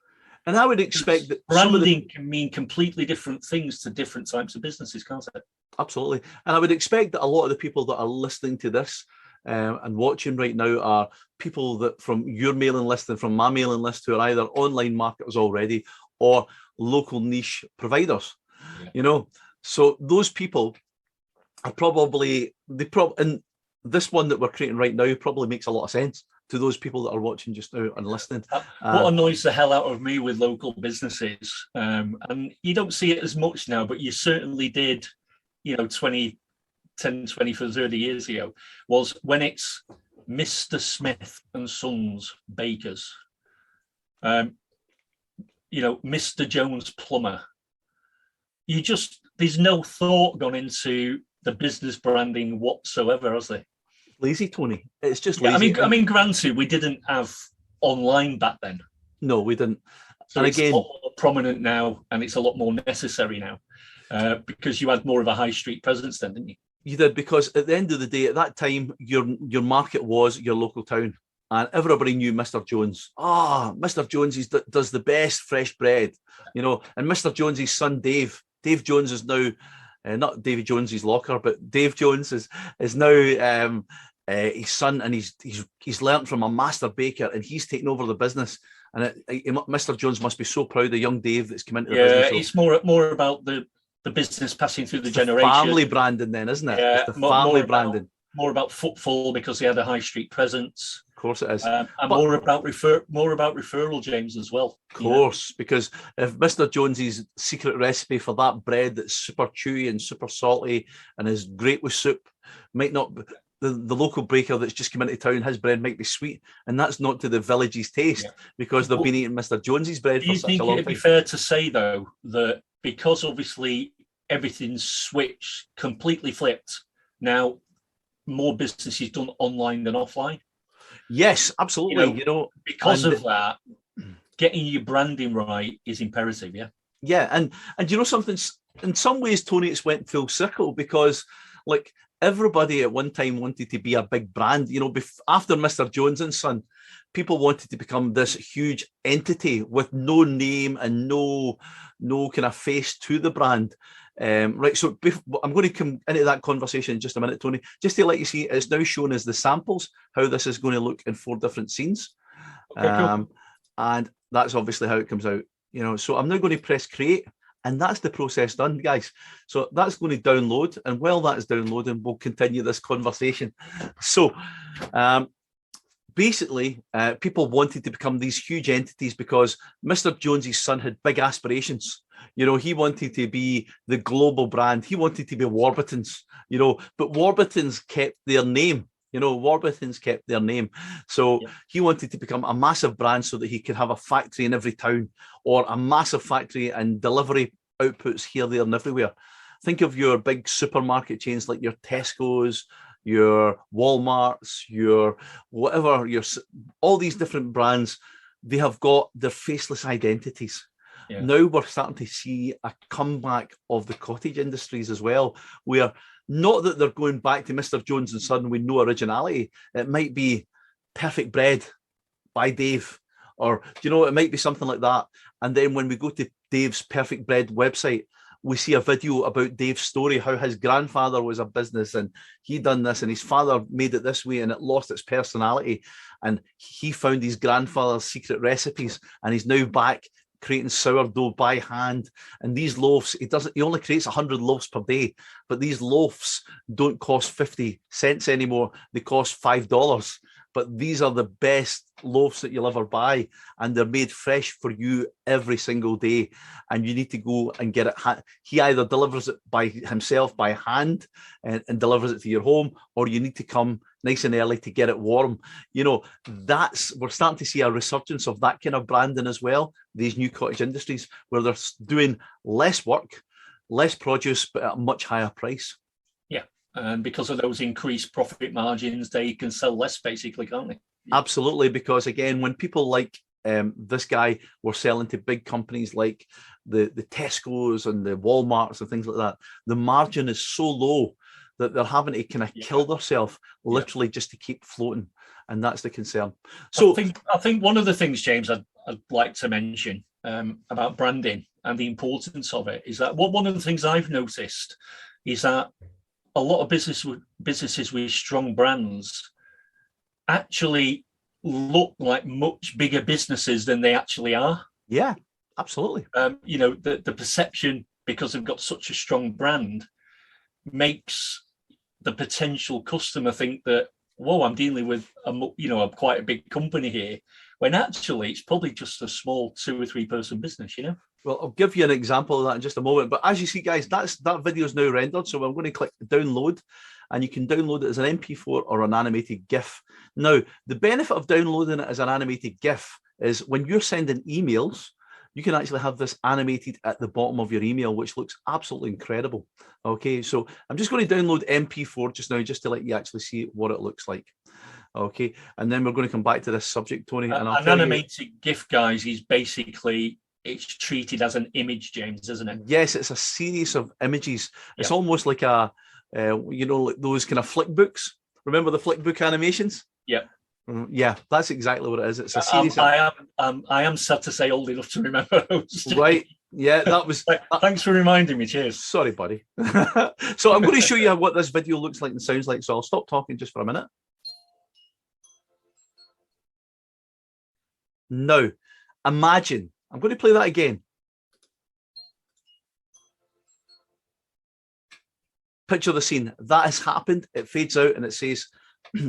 And I would expect that branding can mean completely different things to different types of businesses, can't it? Absolutely. And I would expect that a lot of the people that are listening to this and watching right now are people that from your mailing list and from my mailing list who are either online marketers already or local niche providers. So those people are probably and this one that we're creating right now probably makes a lot of sense to those people that are watching just now and listening. What annoys the hell out of me with local businesses, and you don't see it as much now, but you certainly did, 10, 20, 30 years ago, was when it's Mr. Smith and Sons Bakers, Mr. Jones Plumber. There's no thought gone into the business branding whatsoever, has there? Lazy, Tony. It's just lazy. Granted, we didn't have online back then. No, we didn't. So and it's again, a lot more prominent now, and it's a lot more necessary now, because you had more of a high street presence then, didn't you? You did, because at the end of the day, at that time, your market was your local town, and everybody knew Mr. Jones. Mr. Jones does the best fresh bread, and Mr. Jones's son Dave Jones is now not Davy Jones's locker, but Dave Jones is now his son, and he's learnt from a master baker, and he's taken over the business. And Mr. Jones must be so proud of young Dave that's come into the business. Yeah, it's more about the business passing through the generation. Family branding, then, isn't it? Yeah, it's the family branding. More about footfall because they had a high street presence. Of course it is. And more about referral, James, as well. Of course, because if Mr. Jones's secret recipe for that bread that's super chewy and super salty and is great with soup might not be, the local baker that's just come into town, his bread might be sweet, and that's not to the village's taste because they've been eating Mr. Jones's bread for such a long time. Do you think it'd be fair to say, though, that because obviously everything's switched, completely flipped, now more business is done online than offline? Yes, absolutely. Because of that, getting your branding right is imperative. Yeah, and something. In some ways, Tony, it's went full circle because, like, everybody at one time wanted to be a big brand. After Mr. Jones and Son, people wanted to become this huge entity with no name and no kind of face to the brand. Right, so I'm going to come into that conversation in just a minute, Tony, just to let you see it's now shown as the samples how this is going to look in 4 different scenes. Okay, cool. And that's obviously how it comes out. So I'm now going to press create, and that's the process done, guys. So that's going to download, and while that is downloading, we'll continue this conversation. So basically, people wanted to become these huge entities because Mr. Jones's son had big aspirations. He wanted to be the global brand. He wanted to be Warburton's, but Warburton's kept their name. You know, Warburton's kept their name. So he wanted to become a massive brand so that he could have a factory in every town, or a massive factory and delivery outputs here, there, and everywhere. Think of your big supermarket chains like your Tesco's, your Walmarts, your whatever, all these different brands. They have got their faceless identities. Yeah. Now we're starting to see a comeback of the cottage industries as well, where not that they're going back to Mr. Jones and Son with no originality. It might be Perfect Bread by Dave, or it might be something like that. And then when we go to Dave's Perfect Bread website, we see a video about Dave's story, how his grandfather was a business and he done this and his father made it this way and it lost its personality. And he found his grandfather's secret recipes and he's now back creating sourdough by hand. And these loaves, he only creates 100 loaves per day, but these loaves don't cost 50 cents anymore. They cost $5. But these are the best loaves that you'll ever buy, and they're made fresh for you every single day. And you need to go and get it. He either delivers it by himself by hand and delivers it to your home, or you need to come nice and early to get it warm. We're starting to see a resurgence of that kind of branding as well. These new cottage industries where they're doing less work, less produce, but at a much higher price. Yeah. And because of those increased profit margins, they can sell less, basically, can't they? Absolutely, because again, when people like this guy were selling to big companies like the Tesco's and the Walmarts and things like that, the margin is so low that they're having to kind of kill themselves literally just to keep floating, and that's the concern. So I think one of the things, James, I'd like to mention about branding and the importance of it is that one of the things I've noticed is that a lot of businesses with strong brands actually look like much bigger businesses than they actually are. Yeah, absolutely. The perception, because they've got such a strong brand, makes the potential customer think that, whoa, I'm dealing with quite a big company here, when actually it's probably just a small 2 or 3 person business. Well, I'll give you an example of that in just a moment. But as you see, guys, that video is now rendered. So I'm going to click download, and you can download it as an MP4 or an animated GIF. Now, the benefit of downloading it as an animated GIF is when you're sending emails, you can actually have this animated at the bottom of your email, which looks absolutely incredible. Okay, so I'm just going to download MP4 just now, just to let you actually see what it looks like. Okay, and then we're going to come back to this subject, Tony. And an animated GIF, guys, is basically, it's treated as an image, James, isn't it? Yes, it's a series of images. It's almost like a, like those kind of flick books. Remember the flick book animations? Yeah. Yeah, that's exactly what it is. It's a series. I am sad to say old enough to remember those. Right. Yeah, that was. Thanks for reminding me. Cheers. Sorry, buddy. So I'm going to show you what this video looks like and sounds like. So I'll stop talking just for a minute. Now, imagine. I'm going to play that again. Picture the scene. That has happened. It fades out and it says,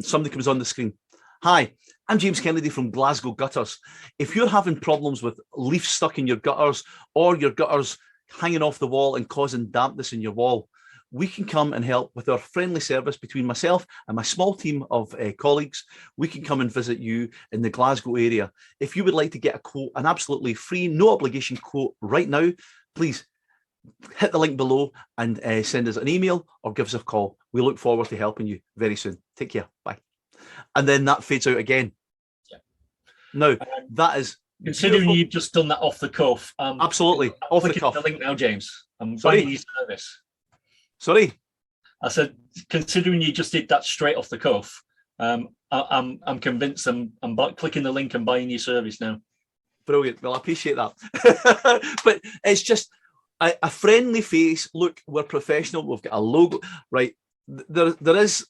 somebody comes on the screen. Hi, I'm James Kennedy from Glasgow Gutters. If you're having problems with leaves stuck in your gutters or your gutters hanging off the wall and causing dampness in your wall, we can come and help with our friendly service between myself and my small team of colleagues. We can come and visit you in the Glasgow area. If you would like to get a quote, an absolutely free, no obligation quote right now, please hit the link below and send us an email or give us a call. We look forward to helping you very soon. Take care. Bye. And then that fades out again. Yeah. Now, that is... Considering you've just done that off the cuff. Absolutely, off the cuff. The link now, James. I'm buying your service. Sorry? I said, considering you just did that straight off the cuff, I'm convinced I'm clicking the link and buying your service now. Brilliant. Well, I appreciate that. But it's just a friendly face. Look, we're professional. We've got a logo. Right. There is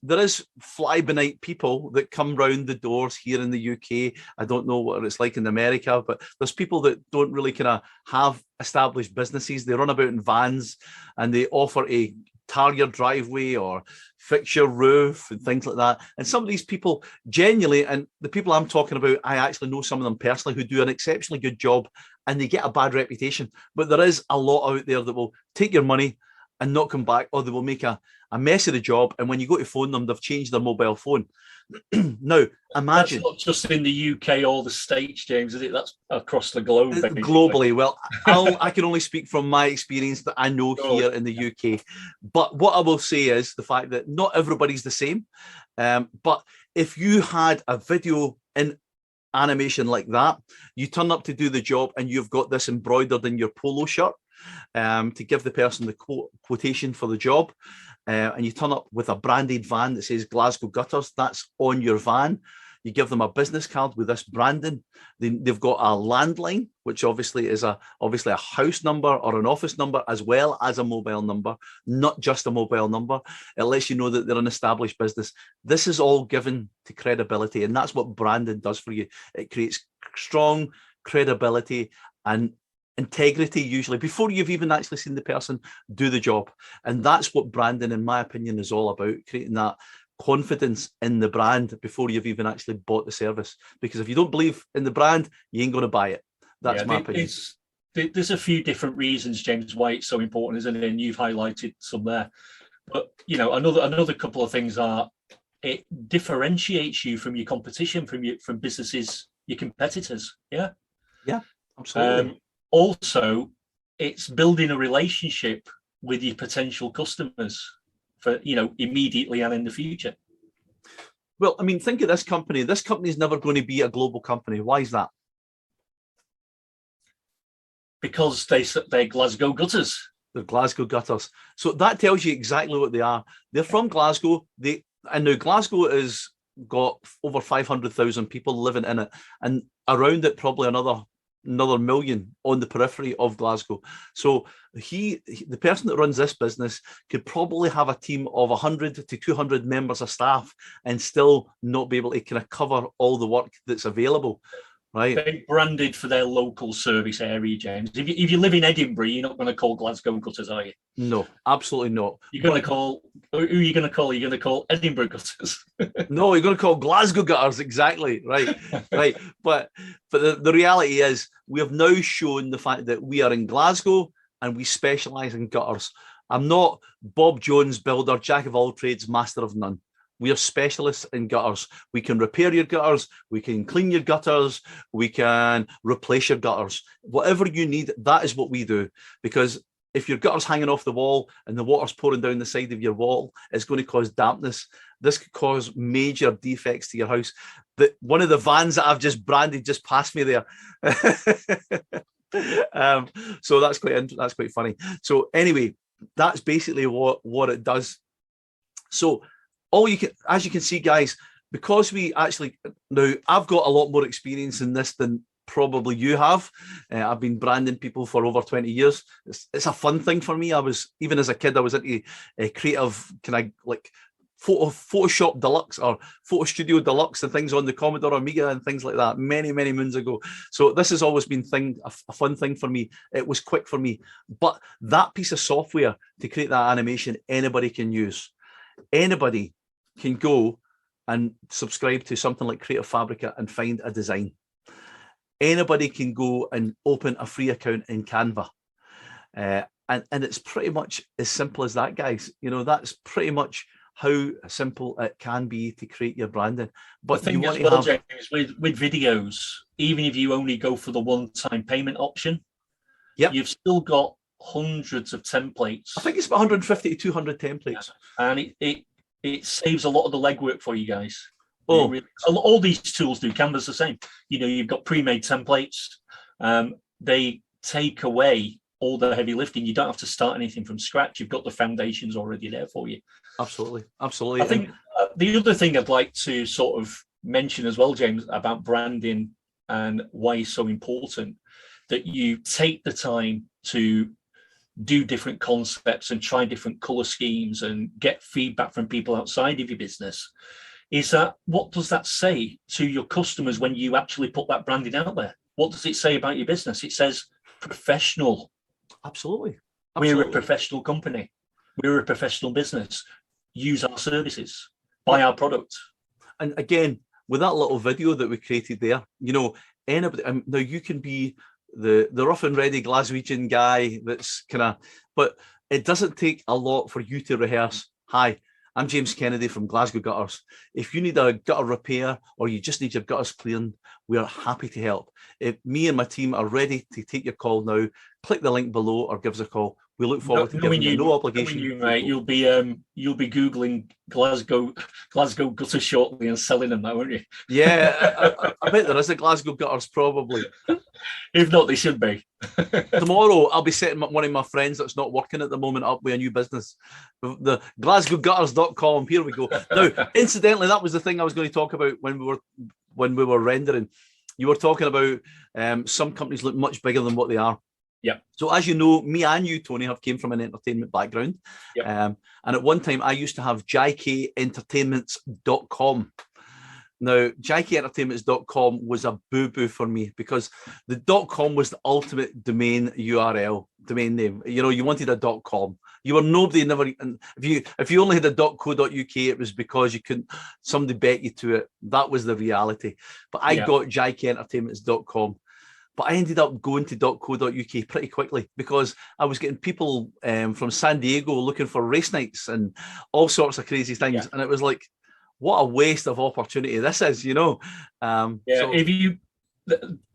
fly-by-night people that come round the doors here in the UK. I don't know what it's like in America, but there's people that don't really kind of have established businesses. They run about in vans and they offer a tar your driveway or fix your roof and things like that. And some of these people genuinely, and the people I'm talking about, I actually know some of them personally who do an exceptionally good job and they get a bad reputation. But there is a lot out there that will take your money and not come back, or they will make a mess of the job. And when you go to phone them, they've changed their mobile phone. Now, imagine. That's not just in the UK or the States, James, is it? That's across the globe. Basically. Globally. Well, I can only speak from my experience that I know here in the UK. But what I will say is the fact that not everybody's the same. But if you had a video in animation like that, you turn up to do the job and you've got this embroidered in your polo shirt to give the person the quotation for the job, and you turn up with a branded van that says Glasgow Gutters, that's on your van. You give them a business card with this branding. They've got a landline, which obviously is obviously a house number or an office number, as well as a mobile number, not just a mobile number. It lets you know that they're an established business. This is all given to credibility, and that's what branding does for you. It creates strong credibility and integrity, usually before you've even actually seen the person do the job. And that's what branding, in my opinion, is all about, creating that confidence in the brand before you've even actually bought the service. Because if you don't believe in the brand, you ain't going to buy it. That's my opinion. There's a few different reasons, James, why it's so important, isn't it? And you've highlighted some there. But another couple of things are, it differentiates you from your competition, from businesses, your competitors. Yeah, absolutely. Also, it's building a relationship with your potential customers for, immediately and in the future. Well, I mean, think of this company. This company is never going to be a global company. Why is that? Because they're Glasgow Gutters. They're Glasgow Gutters. So that tells you exactly what they are. They're from Glasgow. And now Glasgow has got over 500,000 people living in it, and around it probably another million on the periphery of Glasgow. So the person that runs this business could probably have a team of 100 to 200 members of staff and still not be able to kind of cover all the work that's available. Right. They're branded for their local service area, James. If you live in Edinburgh, you're not going to call Glasgow Gutters, are you? No, absolutely not. You're going to call, who are you going to call? You're going to call Edinburgh Gutters. No, you're going to call Glasgow Gutters, exactly. Right, right. But the reality is, we have now shown the fact that we are in Glasgow and we specialise in gutters. I'm not Bob Jones, builder, jack of all trades, master of none. We are specialists in gutters. We can repair your gutters. We can clean your gutters. We can replace your gutters. Whatever you need, that is what we do. Because if your gutter's hanging off the wall and the water's pouring down the side of your wall, it's going to cause dampness. This could cause major defects to your house. One of the vans that I've just branded just passed me there. So that's quite funny. So anyway, that's basically what it does. So as you can see, guys, because now I've got a lot more experience in this than probably you have. I've been branding people for over 20 years. It's a fun thing for me. Even as a kid, I was into creative, Photoshop Deluxe or Photo Studio Deluxe and things on the Commodore Amiga and things like that many, many moons ago. So this has always been a fun thing for me. It was quick for me. But that piece of software to create that animation, anybody can use. Anybody can go and subscribe to something like Creative Fabrica and find a design. Anybody can go and open a free account in Canva. And it's pretty much as simple as that, guys. That's pretty much how simple it can be to create your branding. But the thing as well, James, with videos, even if you only go for the one-time payment option, you've still got hundreds of templates. I think it's about 150 to 200 templates. And it saves a lot of the legwork for you guys. All these tools do. Canva's the same. You've got pre-made templates. They take away all the heavy lifting. You don't have to start anything from scratch. You've got the foundations already there for you. Absolutely. I think the other thing I'd like to sort of mention as well, James, about branding and why it's so important, that you take the time to do different concepts and try different color schemes and get feedback from people outside of your business, is that what does that say to your customers when you actually put that branding out there? What does it say about your business? It says professional. Absolutely. We're a professional company. We're a professional business. Use our services, buy our product. And again, with that little video that we created there, anybody, now you can be the rough and ready Glaswegian guy but it doesn't take a lot for you to rehearse. Hi, I'm James Kennedy from Glasgow Gutters. If you need a gutter repair or you just need your gutters cleaned, we are happy to help. If me and my team are ready to take your call now, click the link below or give us a call. We look forward to giving you no obligation. You, mate, you'll be googling Glasgow gutters shortly and selling them now, won't you? Yeah, I bet there is a Glasgow Gutters probably. If not, they should be. Tomorrow, I'll be setting up one of my friends that's not working at the moment up with a new business. The GlasgowGutters.com. Here we go. Now, incidentally, that was the thing I was going to talk about when we were rendering. You were talking about some companies look much bigger than what they are. Yeah. So as you know, me and you, Tony, have came from an entertainment background. Yep. And at one time, I used to have JKEntertainments.com. Now, JKEntertainments.com was a boo-boo for me because the .com was the ultimate domain URL, domain name. You know, you wanted a .com. You were nobody, never. And if you only had a .co.uk, it was because you couldn't. Somebody bet you to it. That was the reality. But I got JKEntertainments.com. But I ended up going to .co.uk pretty quickly because I was getting people from San Diego looking for race nights and all sorts of crazy things. Yeah. And it was like, what a waste of opportunity this is, you know. If you,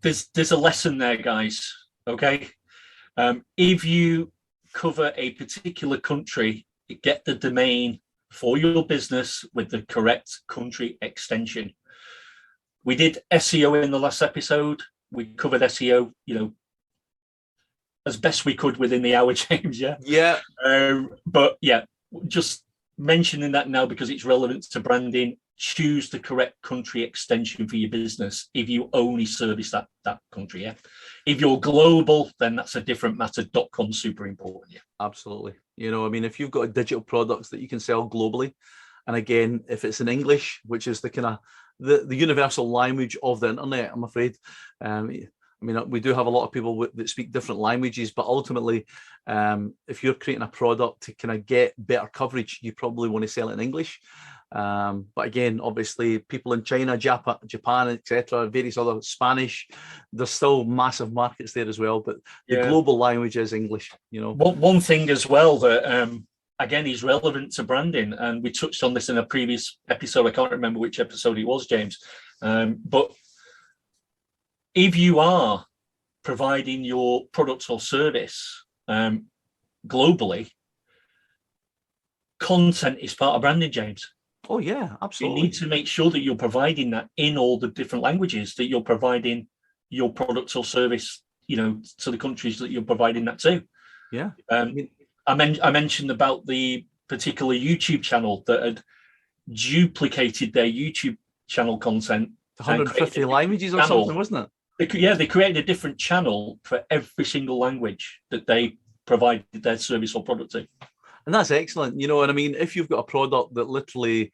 there's a lesson there, guys. Okay, if you cover a particular country, get the domain for your business with the correct country extension. We did SEO in the last episode. We covered SEO, you know, as best we could within the hour, James. Yeah. But yeah, just mentioning that now because it's relevant to branding. Choose the correct country extension for your business if you only service that country. Yeah. If you're global, then that's a different matter. .com super important. Yeah. Absolutely. You know, I mean, if you've got digital products that you can sell globally, and again, if it's in English, which is the kind of the universal language of the internet, I'm afraid. I mean, we do have a lot of people that speak different languages, but ultimately, if you're creating a product to kind of get better coverage, you probably want to sell it in English. But again, obviously, people in China, Japan, etc., various other Spanish, there's still massive markets there as well. But the global language is English. You know, one thing as well that again is relevant to branding, and we touched on this in a previous episode. I can't remember which episode it was, James, but if you are providing your product or service globally, content is part of branding, James. Oh yeah, absolutely. You need to make sure that you're providing that in all the different languages that you're providing your product or service, you know, to the countries that you're providing that to. Yeah. I mentioned about the particular YouTube channel that had duplicated their YouTube channel content. 150 languages or something, wasn't it? They created a different channel for every single language that they provided their service or product to. And that's excellent, you know. And I mean, if you've got a product that literally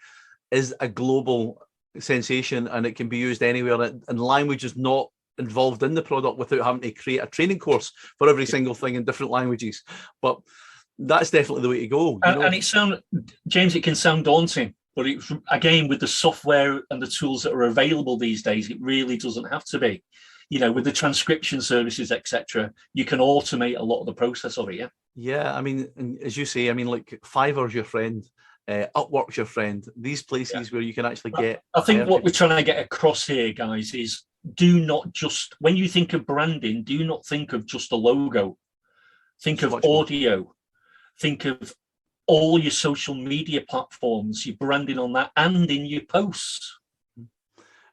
is a global sensation and it can be used anywhere, and language is not involved in the product without having to create a training course for every single thing in different languages, but that's definitely the way to go. And James, it can sound daunting, but it's again with the software and the tools that are available these days, it really doesn't have to be. You know, with the transcription services, etc., you can automate a lot of the process of it. Yeah. Yeah, I mean, as you say, I mean, like Fiverr's your friend, Upwork's your friend. These places where you can actually get. I think what we're trying to get across here, guys, is do not just when you think of branding, do not think of just a logo. Think of audio. Think of all your social media platforms, your branding on that, and in your posts.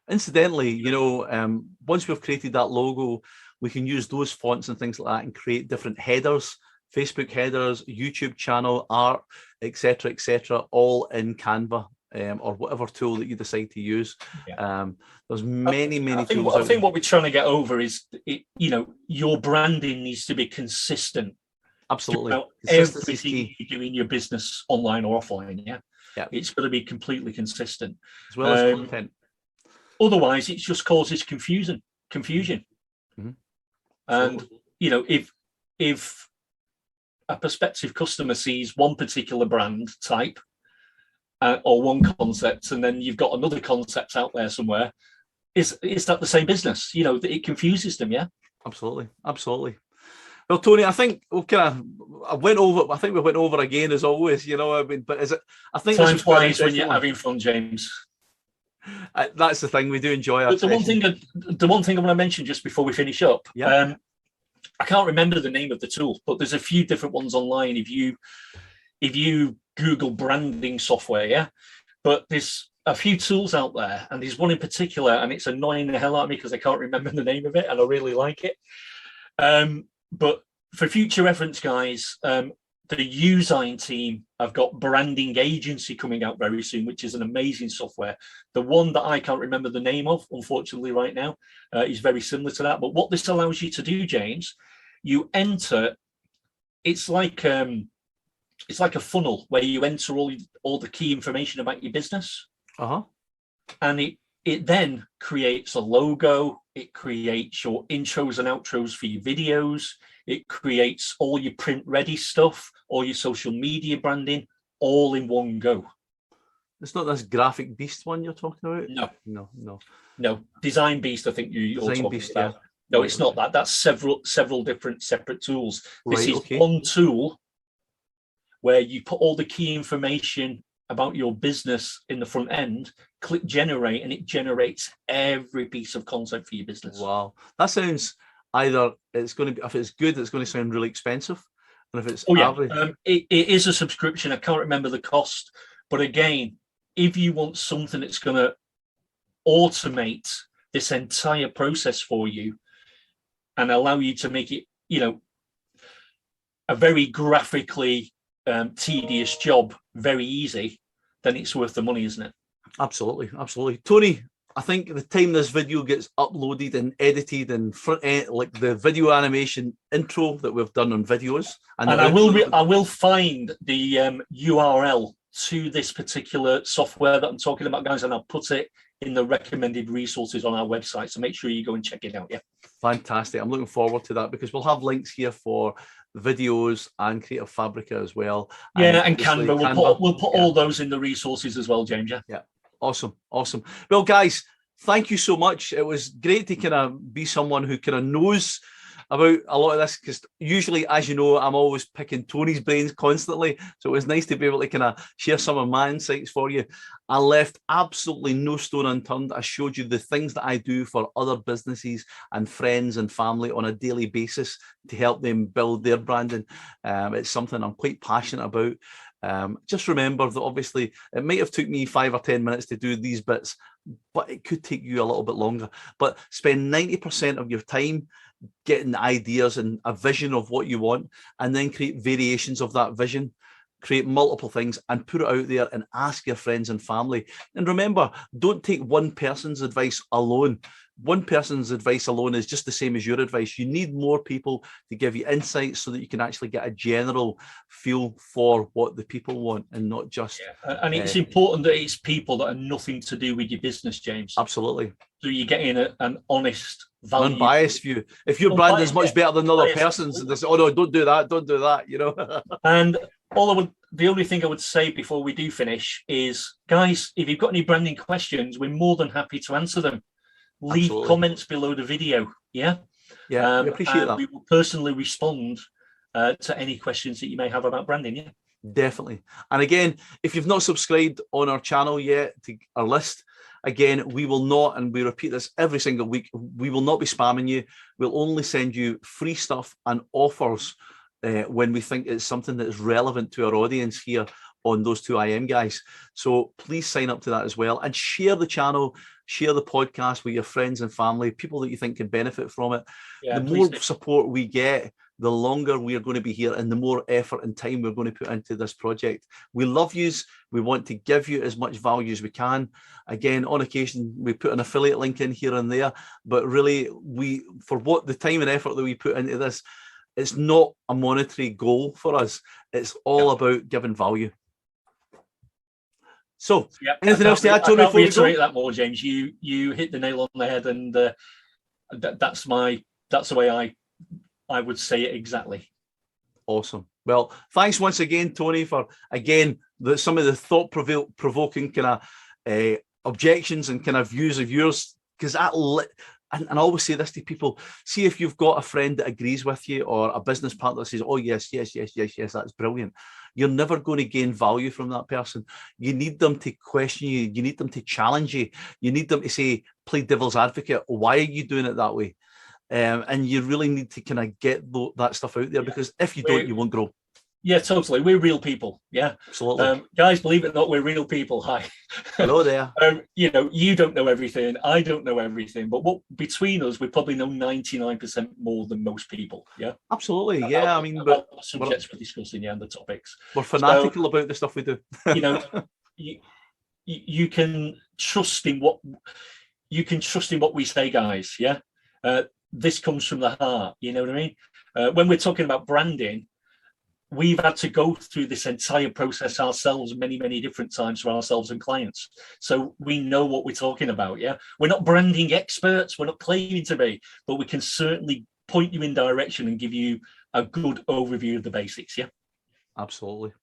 Incidentally, you know, once we've created that logo, we can use those fonts and things like that and create different headers, Facebook headers, YouTube channel, art, etc., all in Canva or whatever tool that you decide to use. Yeah. There's many tools. I think what we're trying to get over is, you know, your branding needs to be consistent. Absolutely. Everything you do in your business, online or offline, yeah, it's got to be completely consistent as well as content. Otherwise, it just causes confusion. Mm-hmm. And you know, if a prospective customer sees one particular brand type or one concept, and then you've got another concept out there somewhere, is that the same business? You know, it confuses them. Yeah, absolutely. Well, Tony, I think we went over again as always. You know, I mean, but is it? I think time flies when you're having fun, James. That's the thing. We do enjoy our. But the one thing I want to mention just before we finish up. Yeah. I can't remember the name of the tool, but there's a few different ones online. If you Google branding software, yeah. But there's a few tools out there, and there's one in particular, and it's annoying the hell out of me because I can't remember the name of it, and I really like it. But for future reference, guys, the Usign team have got branding agency coming out very soon, which is an amazing software. The one that I can't remember the name of, unfortunately, right now, is very similar to that. But what this allows you to do, James, you enter. It's like a funnel where you enter all the key information about your business, and it then creates a logo. It creates your intros and outros for your videos. It creates all your print ready stuff, all your social media branding, all in one go. It's not this graphic beast one you're talking about? No. Design Beast, I think you're talking about. Yeah. No, it's not that. That's several different separate tools. This is one tool where you put all the key information about your business in the front end, click generate, and it generates every piece of content for your business. Wow. That sounds either it's going to be, if it's good, it's going to sound really expensive. And if it's average. It is a subscription. I can't remember the cost. But again, if you want something that's going to automate this entire process for you and allow you to make it, a very graphically tedious job very easy, then it's worth the money, isn't it? Absolutely. Tony, I think the time this video gets uploaded and edited and front end, like the video animation intro that we've done on videos, and I will find the URL to this particular software that I'm talking about, guys, and I'll put it in the recommended resources on our website. So make sure you go and check it out. Yeah. Fantastic. I'm looking forward to that because we'll have links here for videos and Creative Fabrica as well. And Canva. We'll put all those in the resources as well, James. Yeah. Awesome. Well, guys, thank you so much. It was great to kind of be someone who kind of knows about a lot of this, because usually, as you know, I'm always picking Tony's brains constantly. So it was nice to be able to kind of share some of my insights for you. I left absolutely no stone unturned. I showed you the things that I do for other businesses and friends and family on a daily basis to help them build their branding. It's something I'm quite passionate about. Just remember that obviously it might have took me 5 or 10 minutes to do these bits, but it could take you a little bit longer. But spend 90% of your time getting ideas and a vision of what you want, and then create variations of that vision, create multiple things and put it out there and ask your friends and family. And remember, don't take one person's advice alone. One person's advice alone is just the same as your advice. You need more people to give you insights so that you can actually get a general feel for what the people want and not just... And it's important that it's people that are nothing to do with your business, James. Absolutely. So you're getting an honest, value, unbiased view. If your brand is much better than another person's, they say, "Oh no, don't do that," you know. And the only thing I would say before we do finish is, guys, if you've got any branding questions, we're more than happy to answer them. Leave comments below the video. Yeah, we appreciate that. We will personally respond to any questions that you may have about branding. Yeah, definitely. And again, if you've not subscribed on our channel yet to our list, again, we will not, and we repeat this every single week, we will not be spamming you. We'll only send you free stuff and offers when we think it's something that is relevant to our audience here on Those Two IM Guys. So please sign up to that as well, and share the channel, share the podcast with your friends and family, people that you think can benefit from it. The more support we get, the longer we are going to be here and the more effort and time we're going to put into this project. We love yous. We want to give you as much value as we can. Again, on occasion, we put an affiliate link in here and there, but really for what the time and effort that we put into this, it's not a monetary goal for us. It's all about giving value. So, anything else to add, Tony? I can't reiterate that more, James. You hit the nail on the head, and that's the way I would say it exactly. Awesome. Well, thanks once again, Tony, for some of the thought-provoking kind of objections and kind of views of yours, because and I always say this to people, see if you've got a friend that agrees with you or a business partner that says, oh, yes, that's brilliant. You're never going to gain value from that person. You need them to question you. You need them to challenge you. You need them to say, play devil's advocate. Why are you doing it that way? And you really need to kind of get that stuff out there, because if you don't, you won't grow. Yeah, totally. We're real people. Yeah, absolutely. Guys, believe it or not, we're real people. Hi. Hello there. You don't know everything. I don't know everything. But between us, we probably know 99% more than most people. Yeah. Absolutely. Yeah. I mean, but the subjects we're discussing, and the topics. We're fanatical about the stuff we do. You can trust in what we say, guys. Yeah. This comes from the heart. You know what I mean? When we're talking about branding, we've had to go through this entire process ourselves many, many different times for ourselves and clients. So we know what we're talking about. Yeah. We're not branding experts. We're not claiming to be, but we can certainly point you in direction and give you a good overview of the basics. Yeah. Absolutely.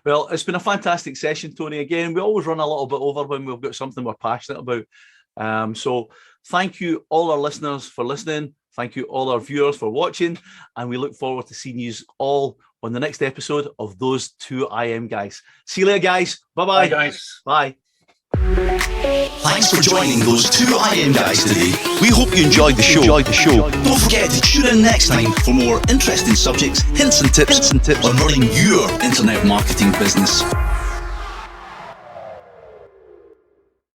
Well, it's been a fantastic session, Tony. Again, we always run a little bit over when we've got something we're passionate about. So thank you all our listeners for listening. Thank you all our viewers for watching. And we look forward to seeing you all on the next episode of Those Two IM Guys. See you later, guys. Bye-bye. Bye, guys. Bye. Thanks for joining Those Two IM Guys today. We hope you enjoyed the show. Don't forget to tune in next time for more interesting subjects, hints and tips on running your internet marketing business.